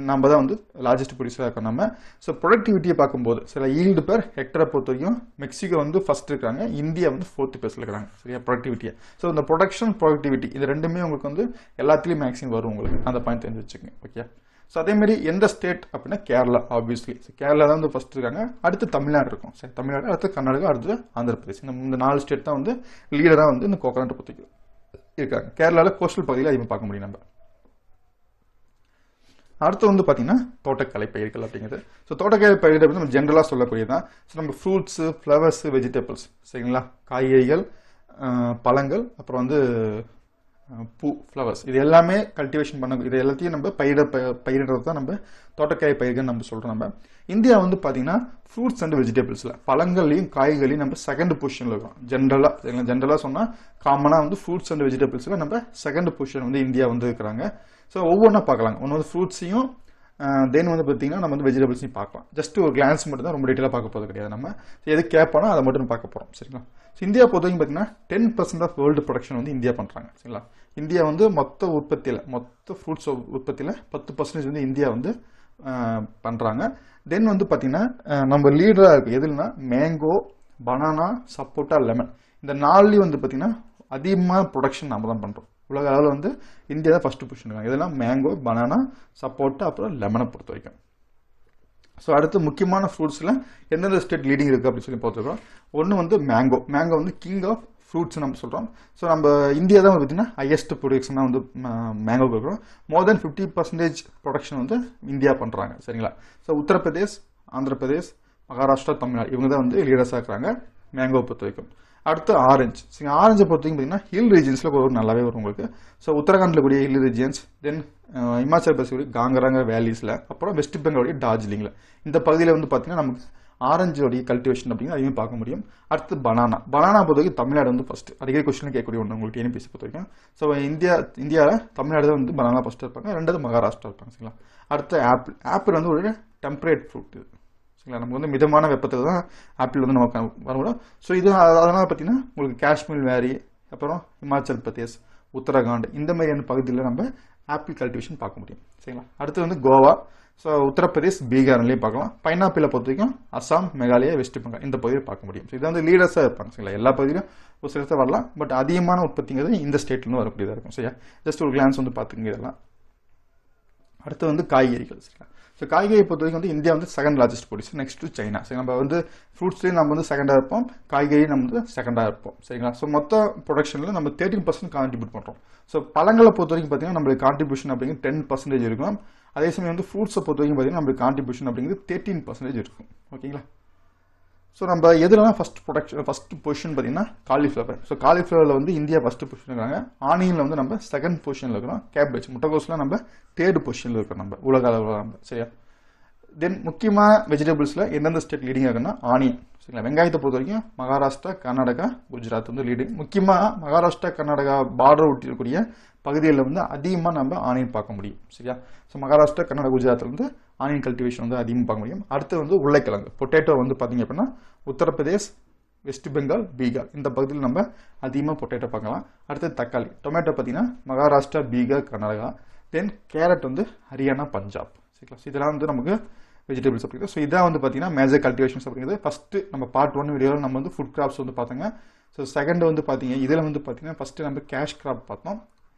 நம்ம தான் வந்து லார்ஜஸ்ட் ப்ரொடியூசராக இருக்கோம் நம்ம. ஸோ ப்ரொடக்டிவிட்டியை பார்க்கும்போது சில ஈல்டு பெர் ஹெக்டரை பொறுத்த வரைக்கும் மெக்சிகோ வந்து ஃபர்ஸ்ட் இருக்காங்க, இந்தியா வந்து 4th பிளேஸில் இருக்கிறாங்க. சரியா, ப்ரொடக்டிவிட்டியை. ஸோ இந்த ப்ரொடக்ஷன் ப்ரொடக்டிவிட்டி இது ரெண்டுமே உங்களுக்கு வந்து எல்லாத்துலேயும் மேக்ஸிமம் வரும் உங்களுக்கு. அந்த பாயிண்ட் தெரிஞ்சு வச்சுக்கோங்க. ஓகே, ஸோ அதேமாதிரி எந்த ஸ்டேட் அப்படின்னா கேரளா ஆப்வியஸ்லி. ஸோ கேரளா தான் வந்து ஃபர்ஸ்ட் இருக்காங்க, அடுத்து தமிழ்நாடு இருக்கும். சரி, தமிழ்நாடு, அடுத்து கர்நாடகா, அடுத்து ஆந்திர பிரதேஷ். இந்த 4 ஸ்டேட் தான் வந்து லீடராக வந்து இந்த கோகனட்டை பொறுத்த இருக்காங்க. கேரளாவில் கோஸ்டல் பகுதியில் அதிகமாக பார்க்க முடியும் நம்ம. அடுத்து வந்து பார்த்தீங்கன்னா தோட்டக்கலை பயிர்கள் அப்படிங்கிறது. ஸோ தோட்டக்கலை பயிர்கள் வந்து நம்ம ஜென்ரலாக சொல்லக்கூடியதான். ஸோ நம்ம ஃப்ரூட்ஸு, ஃப்ளவர்ஸு, வெஜிடபிள்ஸ் சரிங்களா, காய்கறிகள், பழங்கள், அப்புறம் வந்து பூ, ஃப்ளவர்ஸ், இது எல்லாமே கல்டிவேஷன் பண்ண இது எல்லாத்தையும் நம்ம பயிரிடுறது தான் நம்ம தோட்டக்கலை பயிர்கள் நம்ம சொல்கிறோம். நம்ம இந்தியா வந்து பார்த்தீங்கன்னா ஃப்ரூட்ஸ் அண்ட் வெஜிடபிள்ஸில் பழங்கள்லையும் காய்களையும் நம்ம 2nd பொசிஷனில் இருக்கோம். ஜென்ரலாக சொன்னால் காமனாக வந்து ஃப்ரூட்ஸ் அண்ட் வெஜிடபிள்ஸில் நம்ம 2nd பொசிஷன் வந்து இந்தியா வந்து இருக்கிறாங்க. ஸோ ஒவ்வொன்றா பார்க்கலாம். ஒன்று வந்து ஃப்ரூட்ஸையும் தென் வந்து பார்த்தீங்கன்னா நம்ம வந்து வெஜிடபிள்ஸையும் பார்க்கலாம். ஜஸ்ட் ஒரு கிளான்ஸ் மட்டும் தான், ரொம்ப டீட்டெயிலாக பார்க்க போகிறது கிடையாது. நம்ம எது கேட்போனா அதை மட்டும் பார்க்க போகிறோம். சரிங்களா, ஸோ இந்தியா பொறுத்த வரைக்கும் பார்த்தீங்கன்னா 10% ஆஃப் வேர்ல்டு ப்ரொடக்ஷன் வந்து இந்தியா பண்ணுறாங்க. சரிங்களா, இந்தியா வந்து மொத்த ஃப்ரூட்ஸ் உற்பத்தியில் 10% வந்து இந்தியா வந்து பண்ணுறாங்க. தென் வந்து பார்த்தீங்கன்னா நம்ம லீடராக இருக்குது எதுனா மேங்கோ, பனானா, சப்போட்டா, லெமன். இந்த 4லையும் வந்து பார்த்தீங்கன்னா அதிகமாக ப்ரொடக்ஷன் நம்ம தான் பண்ணுறோம். உலக அளவில் வந்து இந்தியா தான் ஃபர்ஸ்ட் பொசிஷன் இருக்காங்க. இதெல்லாம் மேங்கோ, பனானா, சப்போட்டா, அப்புறம் லெமனை பொறுத்த வரைக்கும். ஸோ அடுத்து முக்கியமான ஃப்ரூட்ஸில் எந்தெந்த ஸ்டேட் லீடிங் இருக்குது அப்படின்னு சொல்லி பார்த்துருக்கோம். ஒன்று வந்து மேங்கோ வந்து கிங் ஆஃப் ஃப்ரூட்ஸ் நம்ம சொல்கிறோம். ஸோ நம்ம இந்தியா தான் பார்த்தீங்கன்னா ஹையஸ்ட் ப்ரொடக்ஷனாக வந்து மேங்கோ இருக்கிறோம். மோர் தென் 50% ப்ரொடக்ஷன் வந்து இந்தியா பண்ணுறாங்க. சரிங்களா, ஸோ உத்தரப்பிரதேஷ், ஆந்திர பிரதேஷ், மகாராஷ்டிரா, தமிழ்நாடு இவங்க தான் வந்து லீடர்ஸாக இருக்கிறாங்க மேங்கோ பொறுத்த வரைக்கும். அடுத்து ஆரஞ்சு. சரி, ஆரஞ்சை பொறுத்த வரைக்கும் பார்த்தீங்கன்னா ஹில் ரீஜன்ஸில் ஒரு நல்லாவே வரும் உங்களுக்கு. ஸோ உத்தரகாண்டில் கூடிய ஹில் ரீஜன்ஸ், தென் இமாச்சல் பிரதேஷ் காங்கராங்க வேலிஸில், அப்புறம் வெஸ்ட் பெங்காலுடைய டார்ஜிலிங்கில் இந்த பகுதியில் வந்து பார்த்தீங்கன்னா நமக்கு ஆரஞ்சோடைய கல்டிவேஷன் அப்படிங்கிறது அதையும் பார்க்க முடியும். அடுத்து பனானா பொறுத்த வரைக்கும் தமிழ்நாடு வந்து ஃபர்ஸ்ட். அடிக்கடி கொஸ்டின் கேட்கக்கூடிய ஒன்று உங்களுக்கு டிஎன்பிஎஸ்சி பொறுத்த வரைக்கும். ஸோ இந்தியாவில் தமிழ்நாடு தான் வந்து பனானா ஃபர்ஸ்ட் இருப்பாங்க, 2வது மகாராஷ்டிரா இருப்பாங்க. சரிங்களா, அடுத்து ஆப்பிள் வந்து ஒரு டெம்பரேட் ஃப்ரூட். சரிங்களா, நமக்கு வந்து மிதமான வெப்பத்தில் தான் ஆப்பிள் வந்து நமக்கு வரணும். ஸோ இது அதனால் பார்த்தீங்கன்னா உங்களுக்கு காஷ்மீர் வேரி, அப்புறம் இமாச்சல் பிரதேஷ், உத்தரகாண்ட் இந்த மாதிரியான பகுதியில் நம்ம ஆப்பிள் கல்டிவேஷன் பார்க்க முடியும். சரிங்களா, அடுத்து வந்து கோவா, ஸோ உத்தரப்பிரதேஷ், பீகார்லேயும் பார்க்கலாம். பைனாப்பிளை பொறுத்த வரைக்கும் அசாம், மேகாலயா, வெஸ்ட் பெங்கால் இந்த பகுதியில் பார்க்க முடியும். ஸோ இது வந்து லீடர்ஸாக இருப்பாங்க. சரிங்களா, எல்லா பகுதியிலும் ஒரு சிலத்தை வரலாம், பட் அதிகமான உற்பத்திங்கிறது இந்த ஸ்டேட்லேருந்து வரக்கூடியதாக இருக்கும். சரியா, ஜஸ்ட் ஒரு கிளான்ஸ் வந்து பார்த்துங்க இதெல்லாம். அடுத்து வந்து காய்கறிகள். சரிங்களா, ஸோ காய்கறி பொறுத்த வரைக்கும் வந்து இந்தியா வந்து 2nd largest producer, next to China. சரி, நம்ம வந்து ஃப்ரூட்ஸ்லேயும் நம்ம வந்து 2nd இருப்போம், காய்கறி நம்ம வந்து 2nd இருப்போம். சரிங்களா, ஸோ மொத்த ப்ரொடக்ஷனில் நம்ம 13% கான்ட்ரிபியூட் பண்ணுறோம். ஸோ பழங்களை பொறுத்த வரைக்கும் பார்த்தீங்கன்னா நம்மளுக்கு கான்ட்ரிபியூஷன் அப்படிங்கிறது 10% இருக்கும். அதே சமயம் வந்து ஃப்ரூட்ஸை பொறுத்த வரைக்கும் பார்த்தீங்கன்னா நம்மளுக்கு கான்ட்ரிபியூஷன் அப்படிங்கிறது 13% இருக்கும். ஓகேங்களா, ஸோ நம்ம எதுலாம் ஃபர்ஸ்ட் பொசிஷன் பார்த்தீங்கன்னா காலிஃப்ளவர். ஸோ காலிஃப்ளவரில் வந்து இந்தியா ஃபர்ஸ்ட் பொசிஷன் இருக்காங்க. ஆனியனில் வந்து நம்ம 2nd பொசிஷனில் இருக்கிறோம். கேபேஜ், முட்டைகோஸில் நம்ம 3rd பொசிஷனில் இருக்கிறோம் நம்ம உலக அளவில் நம்ம. சரியா, தென் முக்கியமாக வெஜிடபிள்ஸில் எந்தெந்த ஸ்டேட் லீடிங் இருக்குன்னா ஆனியன். சரிங்களா, வெங்காயத்தை பொறுத்த வரைக்கும் மகாராஷ்டிரா, கர்நாடகா, குஜராத் வந்து லீடிங். முக்கியமாக மகாராஷ்டிரா, கர்நாடகா பார்டர் ஒட்டி இருக்கக்கூடிய பகுதிகளில் வந்து அதிகமாக நம்ம ஆனியன் பார்க்க முடியும். சரியா, ஸோ மகாராஷ்டிரா, கர்நாடகா, குஜராத்தில் வந்து ஆனியன் கல்டிவேஷன் வந்து அதிகமாக பார்க்க முடியும். அடுத்து வந்து உருளைக்கிழங்கு, பொட்டேட்டோ வந்து பார்த்தீங்க அப்படின்னா உத்தரப்பிரதேஷ், வெஸ்ட் பெங்கால், பீகார் இந்த பகுதியில் நம்ம அதிகமாக பொட்டேட்டோ பார்க்கலாம். அடுத்து தக்காளி, டொமேட்டோ பார்த்தீங்கன்னா மகாராஷ்டிரா, பீகார், கர்நாடகா. தென் கேரட் வந்து ஹரியானா, பஞ்சாப். சரிங்களா, இதெல்லாம் வந்து நமக்கு வெஜிடபிள்ஸ் அப்படிங்கிறது. ஸோ இதான் வந்து பார்த்தீங்கன்னா மேஜர் கல்டிவேஷன்ஸ் அப்படிங்கிறது. ஃபஸ்ட்டு நம்ம பார்ட் 1 வீடியோவில் நம்ம வந்து ஃபுட் கிராப்ஸ் வந்து பார்த்தோங்க. ஸோ செகண்ட் வந்து பார்த்தீங்க இதில் வந்து பார்த்தீங்கன்னா ஃபஸ்ட்டு நம்ம கேஷ் கிராப் பார்த்தோம்.